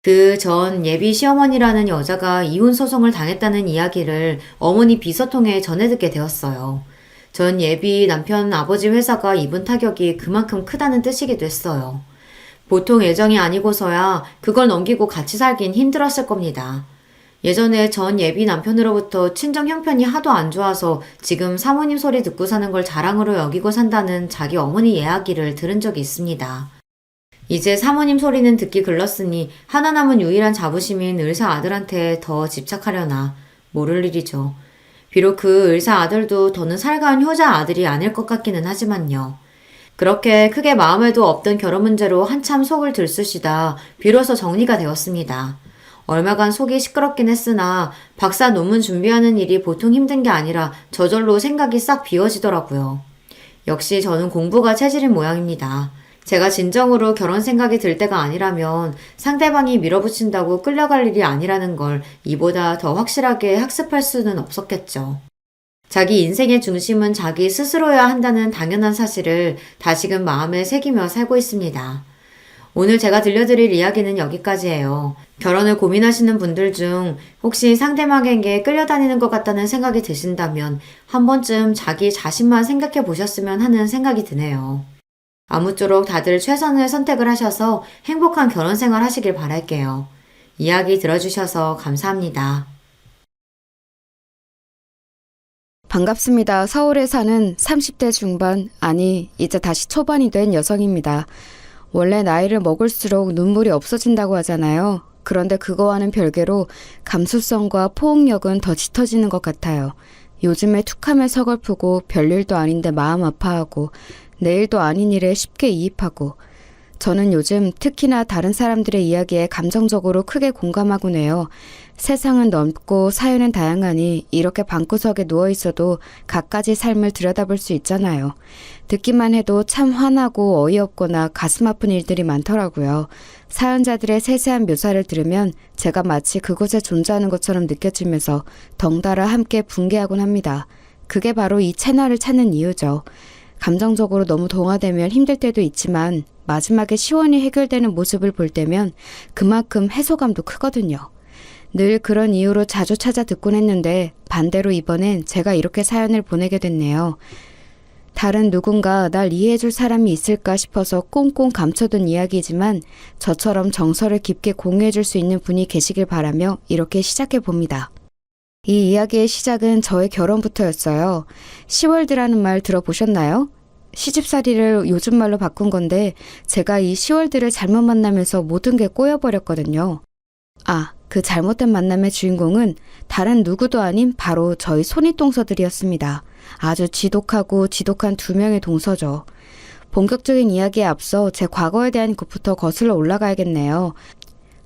그 전 예비 시어머니라는 여자가 이혼 소송을 당했다는 이야기를 어머니 비서 통해 전해 듣게 되었어요. 전 예비 남편 아버지 회사가 입은 타격이 그만큼 크다는 뜻이기도 했어요. 보통 애정이 아니고서야 그걸 넘기고 같이 살긴 힘들었을 겁니다. 예전에 전 예비 남편으로부터 친정 형편이 하도 안 좋아서 지금 사모님 소리 듣고 사는 걸 자랑으로 여기고 산다는 자기 어머니 이야기를 들은 적이 있습니다. 이제 사모님 소리는 듣기 글렀으니 하나 남은 유일한 자부심인 의사 아들한테 더 집착하려나 모를 일이죠. 비록 그 의사 아들도 더는 살가운 효자 아들이 아닐 것 같기는 하지만요. 그렇게 크게 마음에도 없던 결혼 문제로 한참 속을 들쑤시다 비로소 정리가 되었습니다. 얼마간 속이 시끄럽긴 했으나 박사 논문 준비하는 일이 보통 힘든 게 아니라 저절로 생각이 싹 비워지더라고요. 역시 저는 공부가 체질인 모양입니다. 제가 진정으로 결혼 생각이 들 때가 아니라면 상대방이 밀어붙인다고 끌려갈 일이 아니라는 걸 이보다 더 확실하게 학습할 수는 없었겠죠. 자기 인생의 중심은 자기 스스로여야 한다는 당연한 사실을 다시금 마음에 새기며 살고 있습니다. 오늘 제가 들려드릴 이야기는 여기까지예요. 결혼을 고민하시는 분들 중 혹시 상대방에게 끌려다니는 것 같다는 생각이 드신다면 한 번쯤 자기 자신만 생각해 보셨으면 하는 생각이 드네요. 아무쪼록 다들 최선의 선택을 하셔서 행복한 결혼 생활 하시길 바랄게요. 이야기 들어주셔서 감사합니다. 반갑습니다. 서울에 사는 30대 중반, 아니 이제 다시 초반이 된 여성입니다. 원래 나이를 먹을수록 눈물이 없어진다고 하잖아요. 그런데 그거와는 별개로 감수성과 포옹력은 더 짙어지는 것 같아요. 요즘에 툭하면 서글프고 별일도 아닌데 마음 아파하고 내일도 아닌 일에 쉽게 이입하고 저는 요즘 특히나 다른 사람들의 이야기에 감정적으로 크게 공감하곤 해요. 세상은 넓고 사연은 다양하니 이렇게 방구석에 누워있어도 갖가지 삶을 들여다볼 수 있잖아요. 듣기만 해도 참 화나고 어이없거나 가슴 아픈 일들이 많더라고요. 사연자들의 세세한 묘사를 들으면 제가 마치 그곳에 존재하는 것처럼 느껴지면서 덩달아 함께 붕괴하곤 합니다. 그게 바로 이 채널을 찾는 이유죠. 감정적으로 너무 동화되면 힘들 때도 있지만 마지막에 시원히 해결되는 모습을 볼 때면 그만큼 해소감도 크거든요. 늘 그런 이유로 자주 찾아 듣곤 했는데 반대로 이번엔 제가 이렇게 사연을 보내게 됐네요. 다른 누군가 날 이해해줄 사람이 있을까 싶어서 꽁꽁 감춰둔 이야기지만 저처럼 정서를 깊게 공유해줄 수 있는 분이 계시길 바라며 이렇게 시작해봅니다. 이 이야기의 시작은 저의 결혼부터였어요. 시월드라는 말 들어보셨나요? 시집살이를 요즘 말로 바꾼 건데 제가 이 시월드를 잘못 만나면서 모든 게 꼬여버렸거든요. 그 잘못된 만남의 주인공은 다른 누구도 아닌 바로 저희 손윗동서들이었습니다. 아주 지독한 두 명의 동서죠. 본격적인 이야기에 앞서 제 과거에 대한 것부터 거슬러 올라가야겠네요.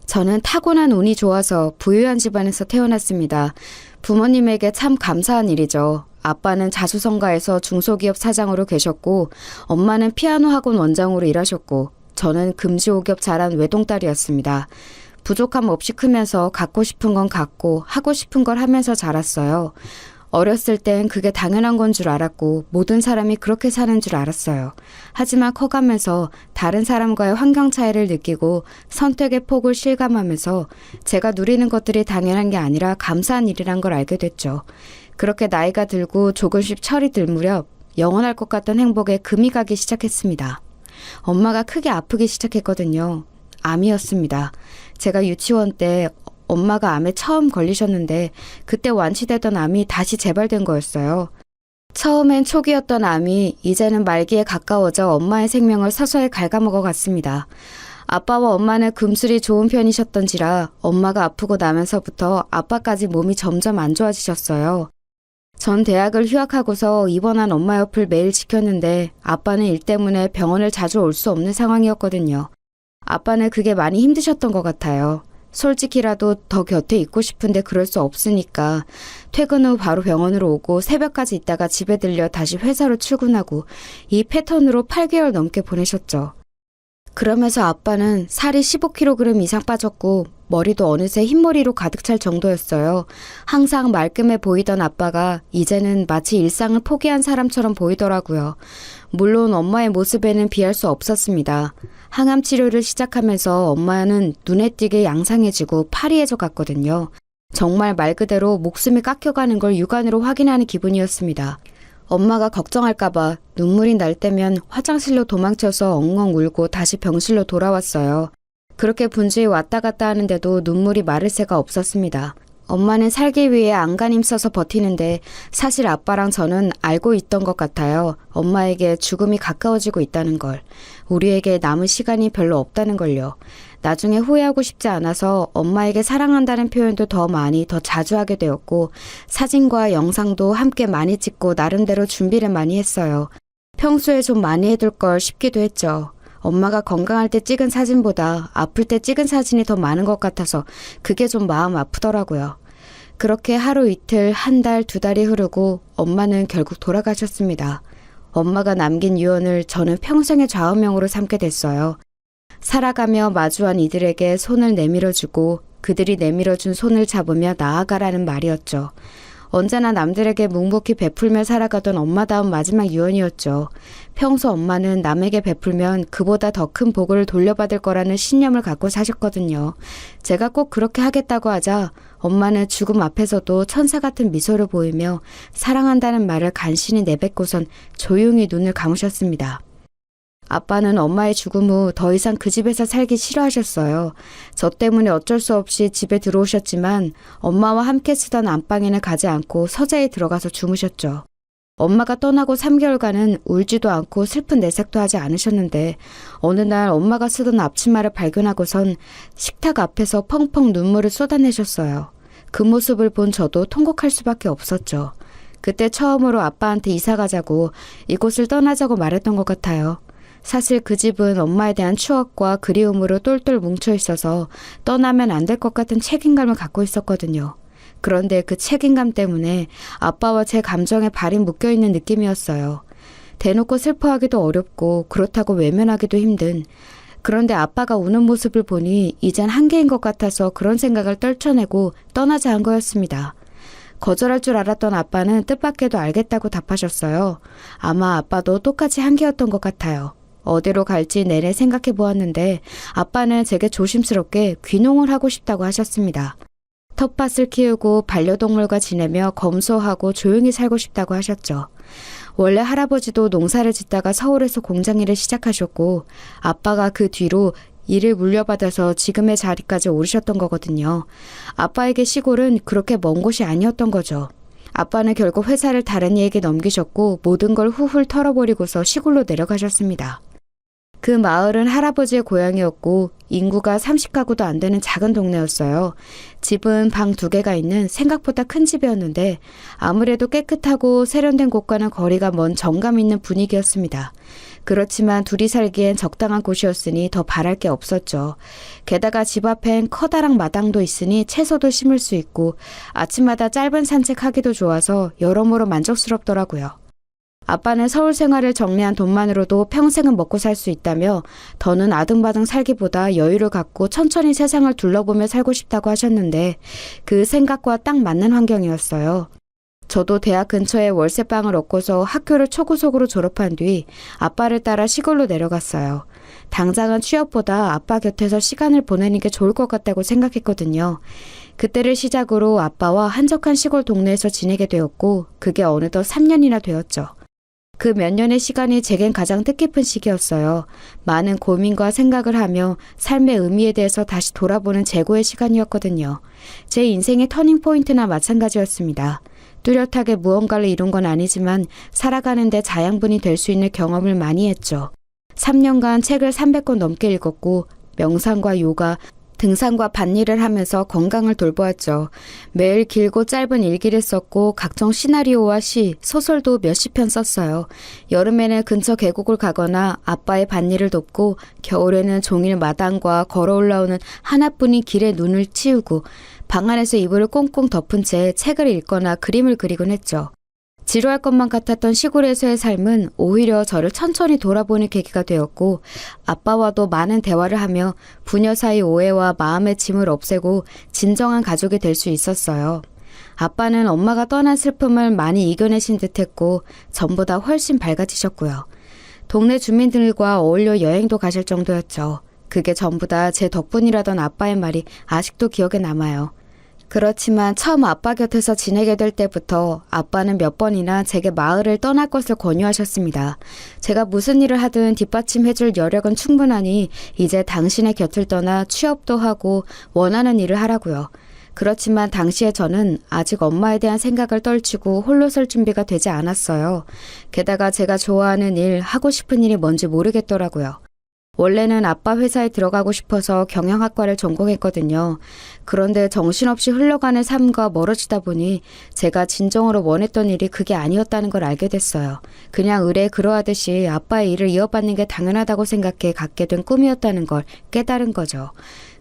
저는 타고난 운이 좋아서 부유한 집안에서 태어났습니다. 부모님에게 참 감사한 일이죠. 아빠는 자수성가에서 중소기업 사장으로 계셨고 엄마는 피아노 학원 원장으로 일하셨고 저는 금지옥엽 자란 외동딸이었습니다. 부족함 없이 크면서 갖고 싶은 건 갖고 하고 싶은 걸 하면서 자랐어요. 어렸을 땐 그게 당연한 건 줄 알았고 모든 사람이 그렇게 사는 줄 알았어요. 하지만 커가면서 다른 사람과의 환경 차이를 느끼고 선택의 폭을 실감하면서 제가 누리는 것들이 당연한 게 아니라 감사한 일이란 걸 알게 됐죠. 그렇게 나이가 들고 조금씩 철이 들 무렵 영원할 것 같던 행복에 금이 가기 시작했습니다. 엄마가 크게 아프기 시작했거든요. 암이었습니다. 제가 유치원 때 엄마가 암에 처음 걸리셨는데 그때 완치되던 암이 다시 재발된 거였어요. 처음엔 초기였던 암이 이제는 말기에 가까워져 엄마의 생명을 서서히 갉아먹어 갔습니다. 아빠와 엄마는 금술이 좋은 편이셨던지라 엄마가 아프고 나면서부터 아빠까지 몸이 점점 안 좋아지셨어요. 전 대학을 휴학하고서 입원한 엄마 옆을 매일 지켰는데 아빠는 일 때문에 병원을 자주 올 수 없는 상황이었거든요. 아빠는 그게 많이 힘드셨던 것 같아요. 솔직히라도 더 곁에 있고 싶은데 그럴 수 없으니까 퇴근 후 바로 병원으로 오고 새벽까지 있다가 집에 들려 다시 회사로 출근하고 이 패턴으로 8개월 넘게 보내셨죠. 그러면서 아빠는 살이 15kg 이상 빠졌고 머리도 어느새 흰머리로 가득 찰 정도였어요. 항상 말끔해 보이던 아빠가 이제는 마치 일상을 포기한 사람처럼 보이더라고요. 물론 엄마의 모습에는 비할 수 없었습니다. 항암 치료를 시작하면서 엄마는 눈에 띄게 양상해지고 파리해져 갔거든요. 정말 말 그대로 목숨이 깎여가는 걸 육안으로 확인하는 기분이었습니다. 엄마가 걱정할까봐 눈물이 날 때면 화장실로 도망쳐서 엉엉 울고 다시 병실로 돌아왔어요. 그렇게 분주히 왔다 갔다 하는데도 눈물이 마를 새가 없었습니다. 엄마는 살기 위해 안간힘 써서 버티는데 사실 아빠랑 저는 알고 있던 것 같아요. 엄마에게 죽음이 가까워지고 있다는 걸. 우리에게 남은 시간이 별로 없다는 걸요. 나중에 후회하고 싶지 않아서 엄마에게 사랑한다는 표현도 더 많이 더 자주 하게 되었고 사진과 영상도 함께 많이 찍고 나름대로 준비를 많이 했어요. 평소에 좀 많이 해둘 걸 싶기도 했죠. 엄마가 건강할 때 찍은 사진보다 아플 때 찍은 사진이 더 많은 것 같아서 그게 좀 마음 아프더라고요. 그렇게 하루 이틀, 한 달, 두 달이 흐르고 엄마는 결국 돌아가셨습니다. 엄마가 남긴 유언을 저는 평생의 좌우명으로 삼게 됐어요. 살아가며 마주한 이들에게 손을 내밀어주고 그들이 내밀어준 손을 잡으며 나아가라는 말이었죠. 언제나 남들에게 묵묵히 베풀며 살아가던 엄마다운 마지막 유언이었죠. 평소 엄마는 남에게 베풀면 그보다 더 큰 복을 돌려받을 거라는 신념을 갖고 사셨거든요. 제가 꼭 그렇게 하겠다고 하자 엄마는 죽음 앞에서도 천사 같은 미소를 보이며 사랑한다는 말을 간신히 내뱉고선 조용히 눈을 감으셨습니다. 아빠는 엄마의 죽음 후 더 이상 그 집에서 살기 싫어하셨어요. 저 때문에 어쩔 수 없이 집에 들어오셨지만 엄마와 함께 쓰던 안방에는 가지 않고 서재에 들어가서 주무셨죠. 엄마가 떠나고 3개월간은 울지도 않고 슬픈 내색도 하지 않으셨는데 어느 날 엄마가 쓰던 앞치마를 발견하고선 식탁 앞에서 펑펑 눈물을 쏟아내셨어요. 그 모습을 본 저도 통곡할 수밖에 없었죠. 그때 처음으로 아빠한테 이사 가자고 이곳을 떠나자고 말했던 것 같아요. 사실 그 집은 엄마에 대한 추억과 그리움으로 똘똘 뭉쳐 있어서 떠나면 안 될 것 같은 책임감을 갖고 있었거든요. 그런데 그 책임감 때문에 아빠와 제 감정에 발이 묶여있는 느낌이었어요. 대놓고 슬퍼하기도 어렵고 그렇다고 외면하기도 힘든. 그런데 아빠가 우는 모습을 보니 이젠 한계인 것 같아서 그런 생각을 떨쳐내고 떠나자 한 거였습니다. 거절할 줄 알았던 아빠는 뜻밖에도 알겠다고 답하셨어요. 아마 아빠도 똑같이 한계였던 것 같아요. 어디로 갈지 내내 생각해 보았는데 아빠는 제게 조심스럽게 귀농을 하고 싶다고 하셨습니다. 텃밭을 키우고 반려동물과 지내며 검소하고 조용히 살고 싶다고 하셨죠. 원래 할아버지도 농사를 짓다가 서울에서 공장 일을 시작하셨고 아빠가 그 뒤로 일을 물려받아서 지금의 자리까지 오르셨던 거거든요. 아빠에게 시골은 그렇게 먼 곳이 아니었던 거죠. 아빠는 결국 회사를 다른 이에게 넘기셨고 모든 걸 훌훌 털어버리고서 시골로 내려가셨습니다. 그 마을은 할아버지의 고향이었고 인구가 30가구도 안 되는 작은 동네였어요. 집은 방 2개가 있는 생각보다 큰 집이었는데 아무래도 깨끗하고 세련된 곳과는 거리가 먼 정감 있는 분위기였습니다. 그렇지만 둘이 살기엔 적당한 곳이었으니 더 바랄 게 없었죠. 게다가 집 앞엔 커다란 마당도 있으니 채소도 심을 수 있고 아침마다 짧은 산책하기도 좋아서 여러모로 만족스럽더라고요. 아빠는 서울 생활을 정리한 돈만으로도 평생은 먹고 살 수 있다며 더는 아등바등 살기보다 여유를 갖고 천천히 세상을 둘러보며 살고 싶다고 하셨는데 그 생각과 딱 맞는 환경이었어요. 저도 대학 근처에 월세방을 얻고서 학교를 초고속으로 졸업한 뒤 아빠를 따라 시골로 내려갔어요. 당장은 취업보다 아빠 곁에서 시간을 보내는 게 좋을 것 같다고 생각했거든요. 그때를 시작으로 아빠와 한적한 시골 동네에서 지내게 되었고 그게 어느덧 3년이나 되었죠. 그 몇 년의 시간이 제겐 가장 뜻깊은 시기였어요. 많은 고민과 생각을 하며 삶의 의미에 대해서 다시 돌아보는 재고의 시간이었거든요. 제 인생의 터닝포인트나 마찬가지였습니다. 뚜렷하게 무언가를 이룬 건 아니지만 살아가는데 자양분이 될 수 있는 경험을 많이 했죠. 3년간 책을 300권 넘게 읽었고 명상과 요가, 등산과 밭일을 하면서 건강을 돌보았죠. 매일 길고 짧은 일기를 썼고 각종 시나리오와 시, 소설도 몇십 편 썼어요. 여름에는 근처 계곡을 가거나 아빠의 밭일을 돕고 겨울에는 종일 마당과 걸어 올라오는 하나뿐인 길에 눈을 치우고 방 안에서 이불을 꽁꽁 덮은 채 책을 읽거나 그림을 그리곤 했죠. 지루할 것만 같았던 시골에서의 삶은 오히려 저를 천천히 돌아보는 계기가 되었고 아빠와도 많은 대화를 하며 부녀 사이 오해와 마음의 짐을 없애고 진정한 가족이 될 수 있었어요. 아빠는 엄마가 떠난 슬픔을 많이 이겨내신 듯했고 전보다 훨씬 밝아지셨고요. 동네 주민들과 어울려 여행도 가실 정도였죠. 그게 전부 다 제 덕분이라던 아빠의 말이 아직도 기억에 남아요. 그렇지만 처음 아빠 곁에서 지내게 될 때부터 아빠는 몇 번이나 제게 마을을 떠날 것을 권유하셨습니다. 제가 무슨 일을 하든 뒷받침해줄 여력은 충분하니 이제 당신의 곁을 떠나 취업도 하고 원하는 일을 하라고요. 그렇지만 당시에 저는 아직 엄마에 대한 생각을 떨치고 홀로 설 준비가 되지 않았어요. 게다가 제가 좋아하는 일, 하고 싶은 일이 뭔지 모르겠더라고요. 원래는 아빠 회사에 들어가고 싶어서 경영학과를 전공했거든요. 그런데 정신없이 흘러가는 삶과 멀어지다 보니 제가 진정으로 원했던 일이 그게 아니었다는 걸 알게 됐어요. 그냥 의뢰 그러하듯이 아빠의 일을 이어받는 게 당연하다고 생각해 갖게 된 꿈이었다는 걸 깨달은 거죠.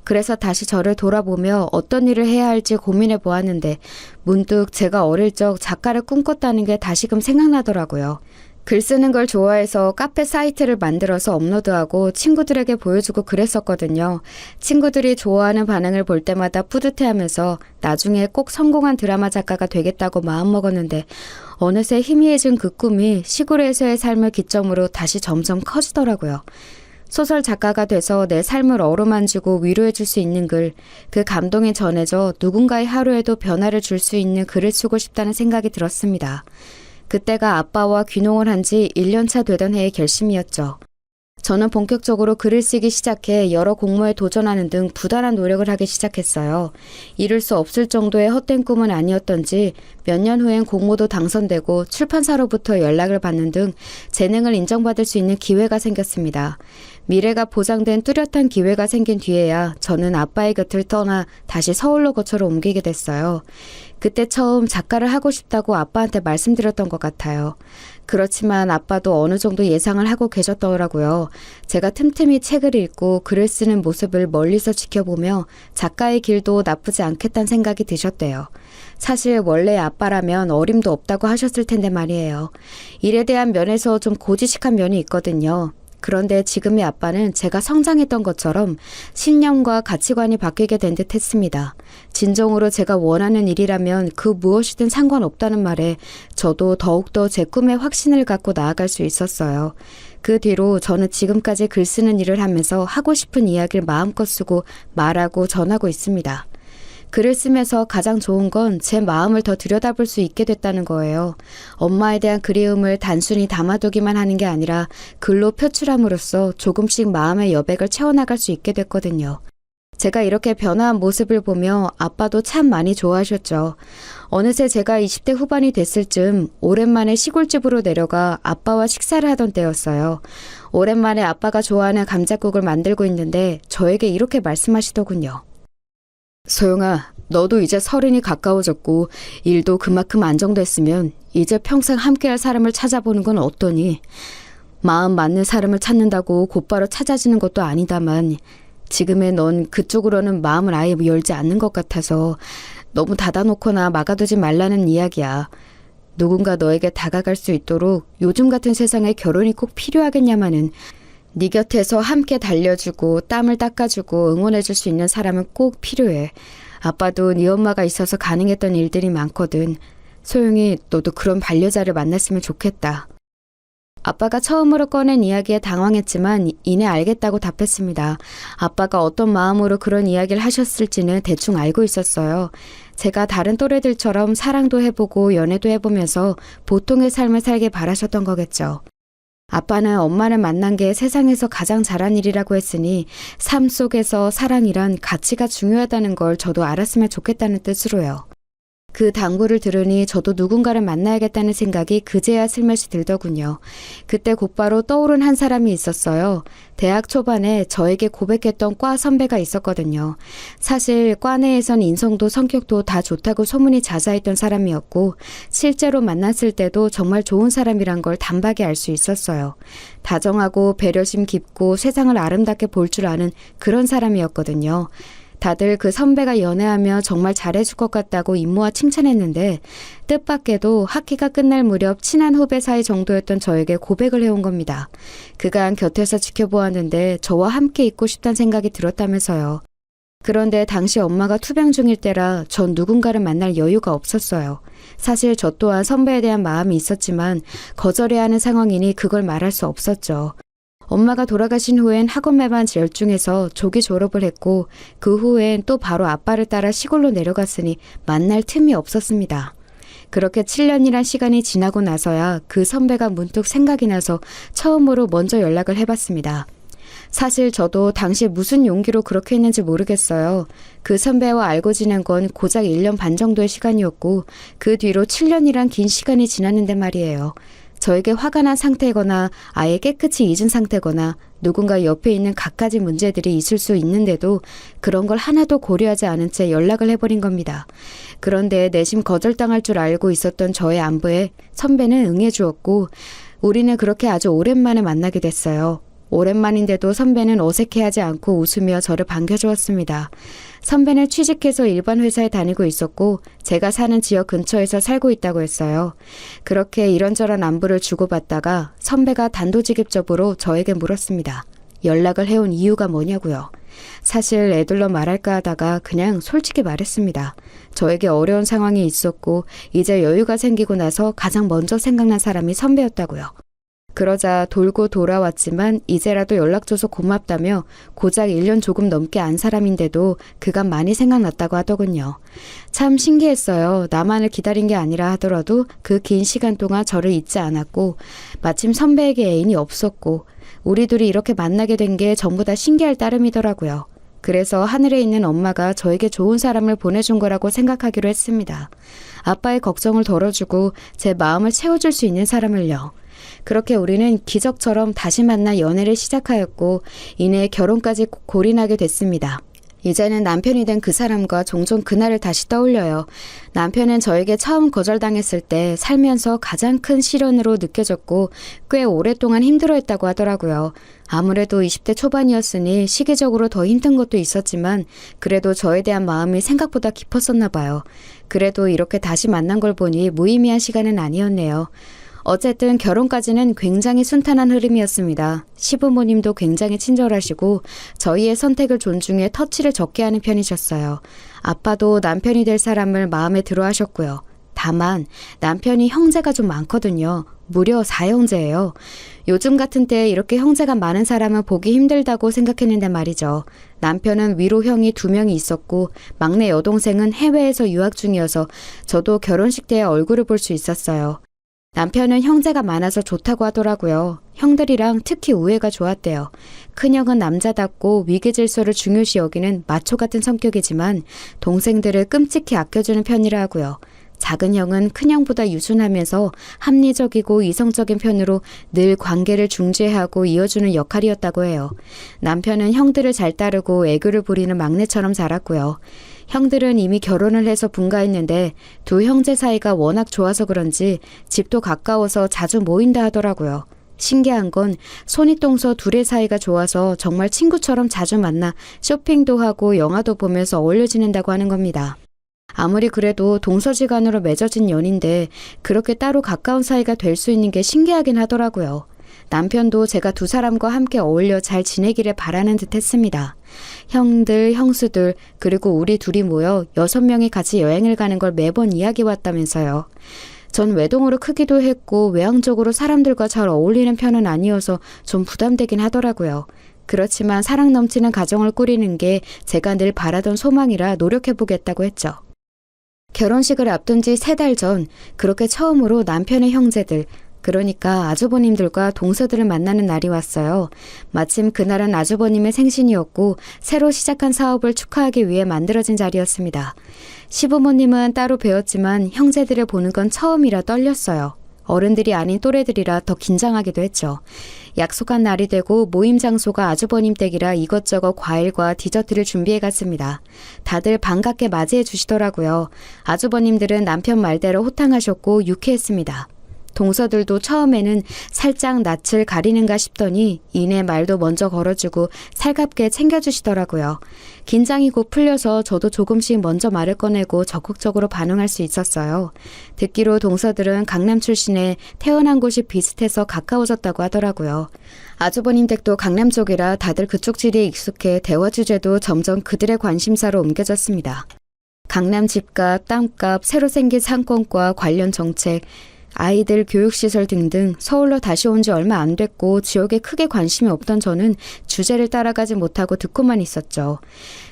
그래서 다시 저를 돌아보며 어떤 일을 해야 할지 고민해 보았는데 문득 제가 어릴 적 작가를 꿈꿨다는 게 다시금 생각나더라고요. 글 쓰는 걸 좋아해서 카페 사이트를 만들어서 업로드하고 친구들에게 보여주고 그랬었거든요. 친구들이 좋아하는 반응을 볼 때마다 뿌듯해하면서 나중에 꼭 성공한 드라마 작가가 되겠다고 마음먹었는데 어느새 희미해진 그 꿈이 시골에서의 삶을 기점으로 다시 점점 커지더라고요. 소설 작가가 돼서 내 삶을 어루만지고 위로해줄 수 있는 글, 그 감동이 전해져 누군가의 하루에도 변화를 줄 수 있는 글을 쓰고 싶다는 생각이 들었습니다. 그때가 아빠와 귀농을 한 지 1년차 되던 해의 결심이었죠. 저는 본격적으로 글을 쓰기 시작해 여러 공모에 도전하는 등 부단한 노력을 하기 시작했어요. 이룰 수 없을 정도의 헛된 꿈은 아니었던지 몇 년 후엔 공모도 당선되고 출판사로부터 연락을 받는 등 재능을 인정받을 수 있는 기회가 생겼습니다. 미래가 보장된 뚜렷한 기회가 생긴 뒤에야 저는 아빠의 곁을 떠나 다시 서울로 거처를 옮기게 됐어요. 그때 처음 작가를 하고 싶다고 아빠한테 말씀드렸던 것 같아요. 그렇지만 아빠도 어느 정도 예상을 하고 계셨더라고요. 제가 틈틈이 책을 읽고 글을 쓰는 모습을 멀리서 지켜보며 작가의 길도 나쁘지 않겠다는 생각이 드셨대요. 사실 원래 아빠라면 어림도 없다고 하셨을 텐데 말이에요. 일에 대한 면에서 좀 고지식한 면이 있거든요. 그런데 지금의 아빠는 제가 성장했던 것처럼 신념과 가치관이 바뀌게 된 듯 했습니다. 진정으로 제가 원하는 일이라면 그 무엇이든 상관없다는 말에 저도 더욱더 제 꿈에 확신을 갖고 나아갈 수 있었어요. 그 뒤로 저는 지금까지 글 쓰는 일을 하면서 하고 싶은 이야기를 마음껏 쓰고 말하고 전하고 있습니다. 글을 쓰면서 가장 좋은 건 제 마음을 더 들여다볼 수 있게 됐다는 거예요. 엄마에 대한 그리움을 단순히 담아두기만 하는 게 아니라 글로 표출함으로써 조금씩 마음의 여백을 채워나갈 수 있게 됐거든요. 제가 이렇게 변화한 모습을 보며 아빠도 참 많이 좋아하셨죠. 어느새 제가 20대 후반이 됐을 즈음 오랜만에 시골집으로 내려가 아빠와 식사를 하던 때였어요. 오랜만에 아빠가 좋아하는 감자국을 만들고 있는데 저에게 이렇게 말씀하시더군요. 소영아, 너도 이제 30이 가까워졌고 일도 그만큼 안정됐으면 이제 평생 함께할 사람을 찾아보는 건 어떠니? 마음 맞는 사람을 찾는다고 곧바로 찾아지는 것도 아니다만 지금의 넌 그쪽으로는 마음을 아예 열지 않는 것 같아서 너무 닫아놓거나 막아두지 말라는 이야기야. 누군가 너에게 다가갈 수 있도록 요즘 같은 세상에 결혼이 꼭 필요하겠냐마는 네 곁에서 함께 달려주고 땀을 닦아주고 응원해줄 수 있는 사람은 꼭 필요해. 아빠도 네 엄마가 있어서 가능했던 일들이 많거든. 소영이 너도 그런 반려자를 만났으면 좋겠다. 아빠가 처음으로 꺼낸 이야기에 당황했지만 이내 알겠다고 답했습니다. 아빠가 어떤 마음으로 그런 이야기를 하셨을지는 대충 알고 있었어요. 제가 다른 또래들처럼 사랑도 해보고 연애도 해보면서 보통의 삶을 살길 바라셨던 거겠죠. 아빠는 엄마를 만난 게 세상에서 가장 잘한 일이라고 했으니 삶 속에서 사랑이란 가치가 중요하다는 걸 저도 알았으면 좋겠다는 뜻으로요. 그 당부를 들으니 저도 누군가를 만나야겠다는 생각이 그제야 슬며시 들더군요. 그때 곧바로 떠오른 한 사람이 있었어요. 대학 초반에 저에게 고백했던 과 선배가 있었거든요. 사실 과 내에선 인성도 성격도 다 좋다고 소문이 자자했던 사람이었고 실제로 만났을 때도 정말 좋은 사람이란 걸 단박에 알 수 있었어요. 다정하고 배려심 깊고 세상을 아름답게 볼 줄 아는 그런 사람이었거든요. 다들 그 선배가 연애하며 정말 잘해줄 것 같다고 임모와 칭찬했는데 뜻밖에도 학기가 끝날 무렵 친한 후배 사이 정도였던 저에게 고백을 해온 겁니다. 그간 곁에서 지켜보았는데 저와 함께 있고 싶다는 생각이 들었다면서요. 그런데 당시 엄마가 투병 중일 때라 전 누군가를 만날 여유가 없었어요. 사실 저 또한 선배에 대한 마음이 있었지만 거절해야 하는 상황이니 그걸 말할 수 없었죠. 엄마가 돌아가신 후엔 학원매만 열중해서 조기 졸업을 했고 그 후엔 또 바로 아빠를 따라 시골로 내려갔으니 만날 틈이 없었습니다. 그렇게 7년이란 시간이 지나고 나서야 그 선배가 문득 생각이 나서 처음으로 먼저 연락을 해봤습니다. 사실 저도 당시 무슨 용기로 그렇게 했는지 모르겠어요. 그 선배와 알고 지낸 건 고작 1년 반 정도의 시간이었고 그 뒤로 7년이란 긴 시간이 지났는데 말이에요. 저에게 화가 난 상태거나 아예 깨끗이 잊은 상태거나 누군가 옆에 있는 갖가지 문제들이 있을 수 있는데도 그런 걸 하나도 고려하지 않은 채 연락을 해버린 겁니다. 그런데 내심 거절당할 줄 알고 있었던 저의 안부에 선배는 응해주었고 우리는 그렇게 아주 오랜만에 만나게 됐어요. 오랜만인데도 선배는 어색해하지 않고 웃으며 저를 반겨주었습니다. 선배는 취직해서 일반 회사에 다니고 있었고 제가 사는 지역 근처에서 살고 있다고 했어요. 그렇게 이런저런 안부를 주고받다가 선배가 단도직입적으로 저에게 물었습니다. 연락을 해온 이유가 뭐냐고요. 사실 애들러 말할까 하다가 그냥 솔직히 말했습니다. 저에게 어려운 상황이 있었고 이제 여유가 생기고 나서 가장 먼저 생각난 사람이 선배였다고요. 그러자 돌고 돌아왔지만 이제라도 연락줘서 고맙다며 고작 1년 조금 넘게 안 사람인데도 그간 많이 생각났다고 하더군요. 참 신기했어요. 나만을 기다린 게 아니라 하더라도 그 긴 시간 동안 저를 잊지 않았고 마침 선배에게 애인이 없었고 우리 둘이 이렇게 만나게 된 게 전부 다 신기할 따름이더라고요. 그래서 하늘에 있는 엄마가 저에게 좋은 사람을 보내준 거라고 생각하기로 했습니다. 아빠의 걱정을 덜어주고 제 마음을 채워줄 수 있는 사람을요. 그렇게 우리는 기적처럼 다시 만나 연애를 시작하였고 이내 결혼까지 골인하게 됐습니다. 이제는 남편이 된 그 사람과 종종 그날을 다시 떠올려요. 남편은 저에게 처음 거절당했을 때 살면서 가장 큰 시련으로 느껴졌고 꽤 오랫동안 힘들어했다고 하더라고요. 아무래도 20대 초반이었으니 시기적으로 더 힘든 것도 있었지만 그래도 저에 대한 마음이 생각보다 깊었었나 봐요. 그래도 이렇게 다시 만난 걸 보니 무의미한 시간은 아니었네요. 어쨌든 결혼까지는 굉장히 순탄한 흐름이었습니다. 시부모님도 굉장히 친절하시고 저희의 선택을 존중해 터치를 적게 하는 편이셨어요. 아빠도 남편이 될 사람을 마음에 들어 하셨고요. 다만 남편이 형제가 좀 많거든요. 무려 4형제예요. 요즘 같은 때에 이렇게 형제가 많은 사람은 보기 힘들다고 생각했는데 말이죠. 남편은 위로 형이 2명이 있었고 막내 여동생은 해외에서 유학 중이어서 저도 결혼식 때 얼굴을 볼 수 있었어요. 남편은 형제가 많아서 좋다고 하더라고요. 형들이랑 특히 우애가 좋았대요. 큰형은 남자답고 위계질서를 중요시 여기는 마초 같은 성격이지만 동생들을 끔찍히 아껴주는 편이라 하고요. 작은 형은 큰형보다 유순하면서 합리적이고 이성적인 편으로 늘 관계를 중재하고 이어주는 역할이었다고 해요. 남편은 형들을 잘 따르고 애교를 부리는 막내처럼 자랐고요. 형들은 이미 결혼을 해서 분가했는데 두 형제 사이가 워낙 좋아서 그런지 집도 가까워서 자주 모인다 하더라고요. 신기한 건 손윗동서 둘의 사이가 좋아서 정말 친구처럼 자주 만나 쇼핑도 하고 영화도 보면서 어울려 지낸다고 하는 겁니다. 아무리 그래도 동서지간으로 맺어진 연인데 그렇게 따로 가까운 사이가 될 수 있는 게 신기하긴 하더라고요. 남편도 제가 두 사람과 함께 어울려 잘 지내기를 바라는 듯 했습니다. 형들, 형수들, 그리고 우리 둘이 모여 6명이 같이 여행을 가는 걸 매번 이야기해왔다면서요. 전 외동으로 크기도 했고 외향적으로 사람들과 잘 어울리는 편은 아니어서 좀 부담되긴 하더라고요. 그렇지만 사랑 넘치는 가정을 꾸리는 게 제가 늘 바라던 소망이라 노력해보겠다고 했죠. 결혼식을 앞둔 지 3달 전 그렇게 처음으로 남편의 형제들, 그러니까 아주버님들과 동서들을 만나는 날이 왔어요. 마침 그날은 아주버님의 생신이었고 새로 시작한 사업을 축하하기 위해 만들어진 자리였습니다. 시부모님은 따로 뵈었지만 형제들을 보는 건 처음이라 떨렸어요. 어른들이 아닌 또래들이라 더 긴장하기도 했죠. 약속한 날이 되고 모임 장소가 아주버님 댁이라 이것저것 과일과 디저트를 준비해 갔습니다. 다들 반갑게 맞이해 주시더라고요. 아주버님들은 남편 말대로 호탕하셨고 유쾌했습니다. 동서들도 처음에는 살짝 낯을 가리는가 싶더니 이내 말도 먼저 걸어주고 살갑게 챙겨주시더라고요. 긴장이 곧 풀려서 저도 조금씩 먼저 말을 꺼내고 적극적으로 반응할 수 있었어요. 듣기로 동서들은 강남 출신에 태어난 곳이 비슷해서 가까워졌다고 하더라고요. 아주버님 댁도 강남 쪽이라 다들 그쪽 지리에 익숙해 대화 주제도 점점 그들의 관심사로 옮겨졌습니다. 강남 집값, 땅값, 새로 생긴 상권과 관련 정책, 아이들 교육시설 등등 서울로 다시 온 지 얼마 안 됐고 지역에 크게 관심이 없던 저는 주제를 따라가지 못하고 듣고만 있었죠.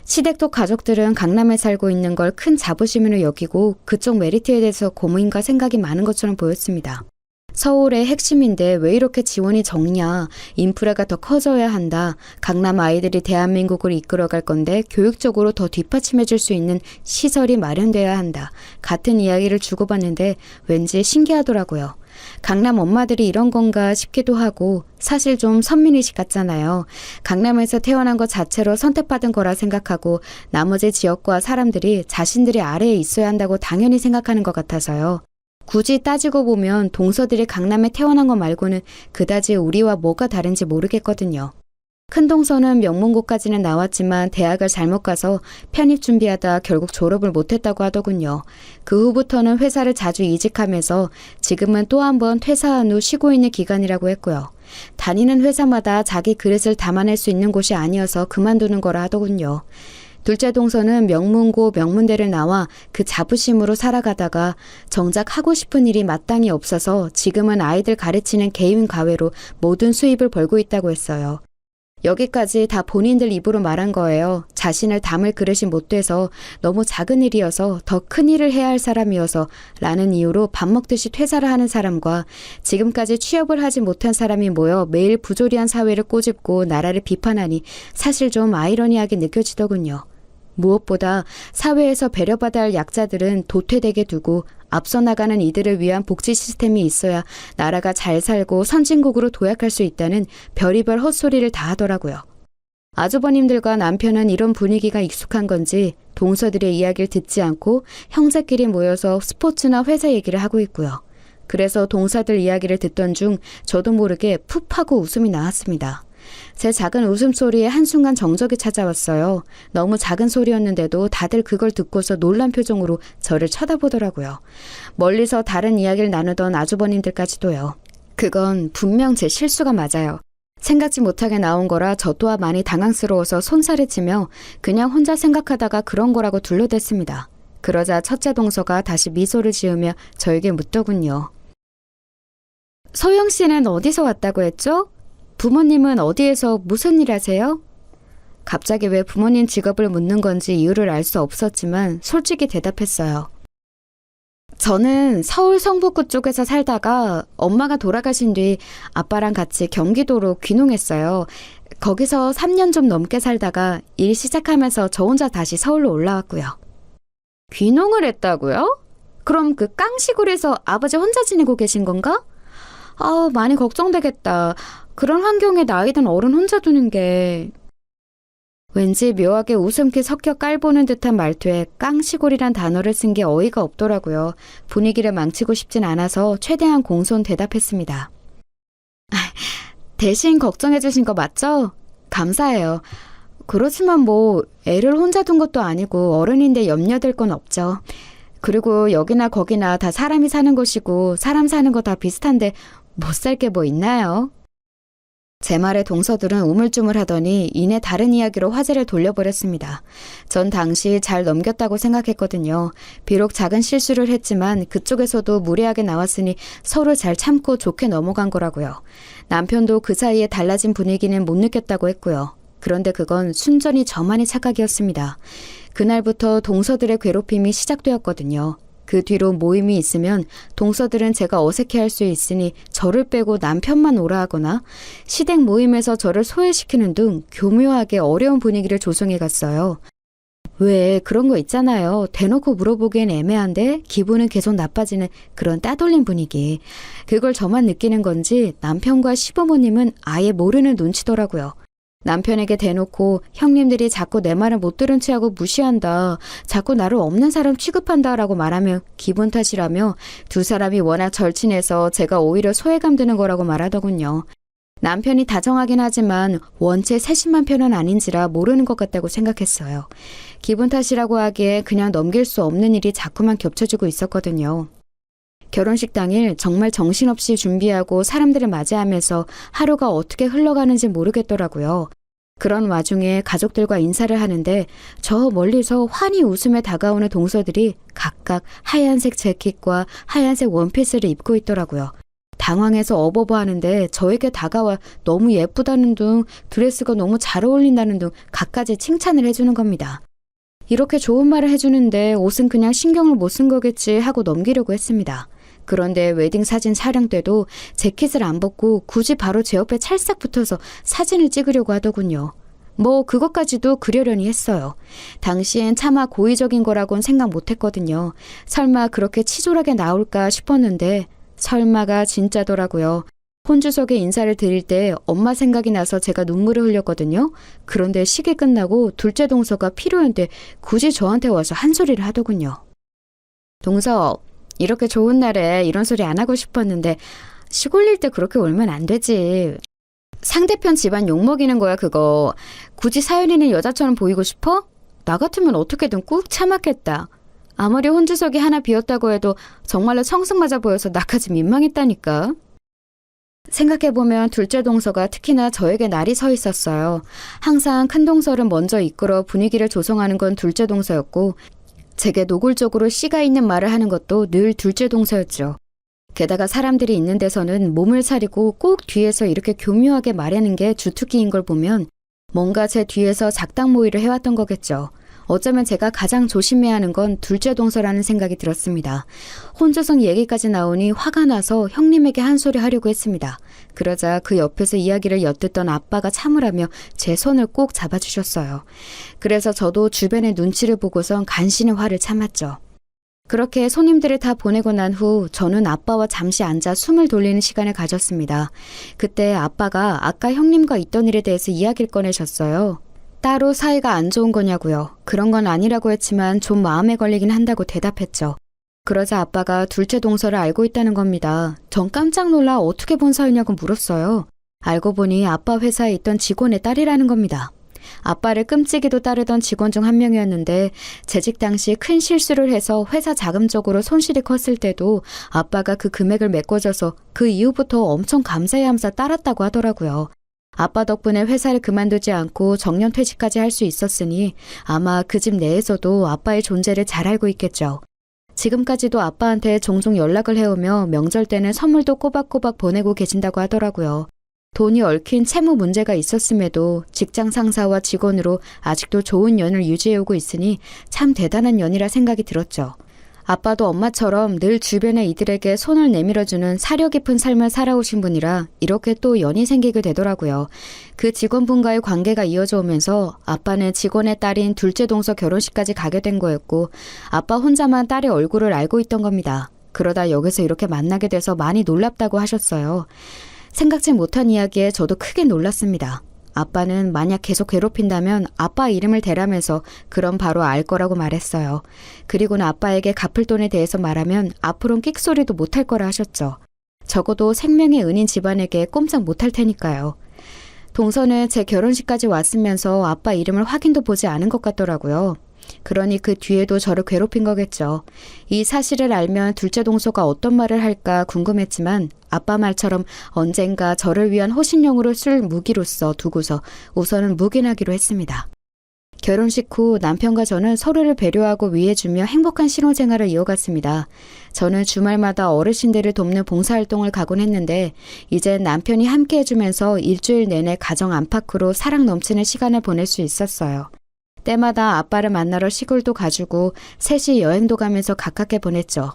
시댁도 가족들은 강남에 살고 있는 걸 큰 자부심으로 여기고 그쪽 메리트에 대해서 고민과 생각이 많은 것처럼 보였습니다. 서울의 핵심인데 왜 이렇게 지원이 적냐, 인프라가 더 커져야 한다, 강남 아이들이 대한민국을 이끌어갈 건데 교육적으로 더 뒷받침해 줄 수 있는 시설이 마련돼야 한다, 같은 이야기를 주고받는데 왠지 신기하더라고요. 강남 엄마들이 이런 건가 싶기도 하고 사실 좀 선민의식 같잖아요. 강남에서 태어난 것 자체로 선택받은 거라 생각하고 나머지 지역과 사람들이 자신들이 아래에 있어야 한다고 당연히 생각하는 것 같아서요. 굳이 따지고 보면 동서들이 강남에 태어난 것 말고는 그다지 우리와 뭐가 다른지 모르겠거든요. 큰 동서는 명문고까지는 나왔지만 대학을 잘못 가서 편입 준비하다 결국 졸업을 못했다고 하더군요. 그 후부터는 회사를 자주 이직하면서 지금은 또 한 번 퇴사한 후 쉬고 있는 기간이라고 했고요. 다니는 회사마다 자기 그릇을 담아낼 수 있는 곳이 아니어서 그만두는 거라 하더군요. 둘째 동서는 명문고 명문대를 나와 그 자부심으로 살아가다가 정작 하고 싶은 일이 마땅히 없어서 지금은 아이들 가르치는 개인 과외로 모든 수입을 벌고 있다고 했어요. 여기까지 다 본인들 입으로 말한 거예요. 자신을 담을 그릇이 못 돼서 너무 작은 일이어서 더 큰 일을 해야 할 사람이어서 라는 이유로 밥 먹듯이 퇴사를 하는 사람과 지금까지 취업을 하지 못한 사람이 모여 매일 부조리한 사회를 꼬집고 나라를 비판하니 사실 좀 아이러니하게 느껴지더군요. 무엇보다 사회에서 배려받아야 할 약자들은 도태되게 두고 앞서 나가는 이들을 위한 복지 시스템이 있어야 나라가 잘 살고 선진국으로 도약할 수 있다는 별의별 헛소리를 다 하더라고요. 아주버님들과 남편은 이런 분위기가 익숙한 건지 동서들의 이야기를 듣지 않고 형제끼리 모여서 스포츠나 회사 얘기를 하고 있고요. 그래서 동서들 이야기를 듣던 중 저도 모르게 푹 하고 웃음이 나왔습니다. 제 작은 웃음소리에 한순간 정적이 찾아왔어요. 너무 작은 소리였는데도 다들 그걸 듣고서 놀란 표정으로 저를 쳐다보더라고요. 멀리서 다른 이야기를 나누던 아주버님들까지도요. 그건 분명 제 실수가 맞아요. 생각지 못하게 나온 거라 저 또한 많이 당황스러워서 손살을 치며 그냥 혼자 생각하다가 그런 거라고 둘러댔습니다. 그러자 첫째 동서가 다시 미소를 지으며 저에게 묻더군요. 소영 씨는 어디서 왔다고 했죠? 부모님은 어디에서 무슨 일 하세요? 갑자기 왜 부모님 직업을 묻는 건지 이유를 알 수 없었지만 솔직히 대답했어요. 저는 서울 성북구 쪽에서 살다가 엄마가 돌아가신 뒤 아빠랑 같이 경기도로 귀농했어요. 거기서 3년 좀 넘게 살다가 일 시작하면서 저 혼자 다시 서울로 올라왔고요. 귀농을 했다고요? 그럼 그 깡시골에서 아버지 혼자 지내고 계신 건가? 많이 걱정되겠다. 그런 환경에 나이 든 어른 혼자 두는 게... 왠지 묘하게 웃음기 섞여 깔보는 듯한 말투에 깡시골이란 단어를 쓴 게 어이가 없더라고요. 분위기를 망치고 싶진 않아서 최대한 공손 대답했습니다. 대신 걱정해 주신 거 맞죠? 감사해요. 그렇지만 뭐 애를 혼자 둔 것도 아니고 어른인데 염려될 건 없죠. 그리고 여기나 거기나 다 사람이 사는 곳이고 사람 사는 거 다 비슷한데 못 살 게 뭐 있나요? 제 말에 동서들은 우물쭈물하더니 이내 다른 이야기로 화제를 돌려버렸습니다. 전 당시 잘 넘겼다고 생각했거든요. 비록 작은 실수를 했지만 그쪽에서도 무례하게 나왔으니 서로 잘 참고 좋게 넘어간 거라고요. 남편도 그 사이에 달라진 분위기는 못 느꼈다고 했고요. 그런데 그건 순전히 저만의 착각이었습니다. 그날부터 동서들의 괴롭힘이 시작되었거든요. 그 뒤로 모임이 있으면 동서들은 제가 어색해할 수 있으니 저를 빼고 남편만 오라 하거나 시댁 모임에서 저를 소외시키는 등 교묘하게 어려운 분위기를 조성해 갔어요. 왜 그런 거 있잖아요. 대놓고 물어보기엔 애매한데 기분은 계속 나빠지는 그런 따돌림 분위기. 그걸 저만 느끼는 건지 남편과 시부모님은 아예 모르는 눈치더라고요. 남편에게 대놓고 형님들이 자꾸 내 말을 못 들은 체하고 무시한다. 자꾸 나를 없는 사람 취급한다 라고 말하면 기분 탓이라며 두 사람이 워낙 절친해서 제가 오히려 소외감 드는 거라고 말하더군요. 남편이 다정하긴 하지만 원체 세심한 편은 아닌지라 모르는 것 같다고 생각했어요. 기분 탓이라고 하기에 그냥 넘길 수 없는 일이 자꾸만 겹쳐지고 있었거든요. 결혼식 당일 정말 정신없이 준비하고 사람들을 맞이하면서 하루가 어떻게 흘러가는지 모르겠더라고요. 그런 와중에 가족들과 인사를 하는데 저 멀리서 환히 웃으며 다가오는 동서들이 각각 하얀색 재킷과 하얀색 원피스를 입고 있더라고요. 당황해서 어버버하는데 저에게 다가와 너무 예쁘다는 둥, 드레스가 너무 잘 어울린다는 둥 갖가지 칭찬을 해주는 겁니다. 이렇게 좋은 말을 해주는데 옷은 그냥 신경을 못 쓴 거겠지 하고 넘기려고 했습니다. 그런데 웨딩 사진 촬영 때도 재킷을 안 벗고 굳이 바로 제 옆에 찰싹 붙어서 사진을 찍으려고 하더군요. 뭐 그것까지도 그려려니 했어요. 당시엔 차마 고의적인 거라고는 생각 못 했거든요. 설마 그렇게 치졸하게 나올까 싶었는데 설마가 진짜더라고요. 혼주석에 인사를 드릴 때 엄마 생각이 나서 제가 눈물을 흘렸거든요. 그런데 식이 끝나고 둘째 동서가 필요한데 굳이 저한테 와서 한 소리를 하더군요. 동서, 이렇게 좋은 날에 이런 소리 안 하고 싶었는데 식 올릴 때 그렇게 울면 안 되지. 상대편 집안 욕먹이는 거야 그거. 굳이 사연 있는 여자처럼 보이고 싶어? 나 같으면 어떻게든 꾹 참았겠다. 아무리 혼주석이 하나 비었다고 해도 정말로 청승맞아 보여서 나까지 민망했다니까. 생각해보면 둘째 동서가 특히나 저에게 날이 서 있었어요. 항상 큰 동서를 먼저 이끌어 분위기를 조성하는 건 둘째 동서였고 제게 노골적으로 씨가 있는 말을 하는 것도 늘 둘째 동서였죠. 게다가 사람들이 있는 데서는 몸을 사리고 꼭 뒤에서 이렇게 교묘하게 말하는 게 주특기인 걸 보면 뭔가 제 뒤에서 작당 모의를 해왔던 거겠죠. 어쩌면 제가 가장 조심해야 하는 건 둘째 동서라는 생각이 들었습니다. 혼조성 얘기까지 나오니 화가 나서 형님에게 한 소리 하려고 했습니다. 그러자 그 옆에서 이야기를 엿듣던 아빠가 참으라며 제 손을 꼭 잡아주셨어요. 그래서 저도 주변의 눈치를 보고선 간신히 화를 참았죠. 그렇게 손님들을 다 보내고 난 후 저는 아빠와 잠시 앉아 숨을 돌리는 시간을 가졌습니다. 그때 아빠가 아까 형님과 있던 일에 대해서 이야기를 꺼내셨어요. 따로 사이가 안 좋은 거냐고요. 그런 건 아니라고 했지만 좀 마음에 걸리긴 한다고 대답했죠. 그러자 아빠가 둘째 동서를 알고 있다는 겁니다. 전 깜짝 놀라 어떻게 본 사이냐고 물었어요. 알고 보니 아빠 회사에 있던 직원의 딸이라는 겁니다. 아빠를 끔찍이도 따르던 직원 중 한 명이었는데 재직 당시 큰 실수를 해서 회사 자금적으로 손실이 컸을 때도 아빠가 그 금액을 메꿔줘서 그 이후부터 엄청 감사해하면서 따랐다고 하더라고요. 아빠 덕분에 회사를 그만두지 않고 정년퇴직까지 할 수 있었으니 아마 그 집 내에서도 아빠의 존재를 잘 알고 있겠죠. 지금까지도 아빠한테 종종 연락을 해오며 명절 때는 선물도 꼬박꼬박 보내고 계신다고 하더라고요. 돈이 얽힌 채무 문제가 있었음에도 직장 상사와 직원으로 아직도 좋은 연을 유지해오고 있으니 참 대단한 연이라 생각이 들었죠. 아빠도 엄마처럼 늘 주변의 이들에게 손을 내밀어주는 사려 깊은 삶을 살아오신 분이라 이렇게 또 연이 생기게 되더라고요. 그 직원분과의 관계가 이어져 오면서 아빠는 직원의 딸인 둘째 동서 결혼식까지 가게 된 거였고 아빠 혼자만 딸의 얼굴을 알고 있던 겁니다. 그러다 여기서 이렇게 만나게 돼서 많이 놀랍다고 하셨어요. 생각지 못한 이야기에 저도 크게 놀랐습니다. 아빠는 만약 계속 괴롭힌다면 아빠 이름을 대라면서 그럼 바로 알 거라고 말했어요. 그리고는 아빠에게 갚을 돈에 대해서 말하면 앞으론 끽소리도 못할 거라 하셨죠. 적어도 생명의 은인 집안에게 꼼짝 못할 테니까요. 동서는 제 결혼식까지 왔으면서 아빠 이름을 확인도 보지 않은 것 같더라고요. 그러니 그 뒤에도 저를 괴롭힌 거겠죠. 이 사실을 알면 둘째 동서가 어떤 말을 할까 궁금했지만 아빠 말처럼 언젠가 저를 위한 호신용으로 쓸 무기로서 두고서 우선은 묵인하기로 했습니다. 결혼식 후 남편과 저는 서로를 배려하고 위해주며 행복한 신혼생활을 이어갔습니다. 저는 주말마다 어르신들을 돕는 봉사활동을 가곤 했는데 이젠 남편이 함께 해주면서 일주일 내내 가정 안팎으로 사랑 넘치는 시간을 보낼 수 있었어요. 때마다 아빠를 만나러 시골도 가주고 셋이 여행도 가면서 가깝게 보냈죠.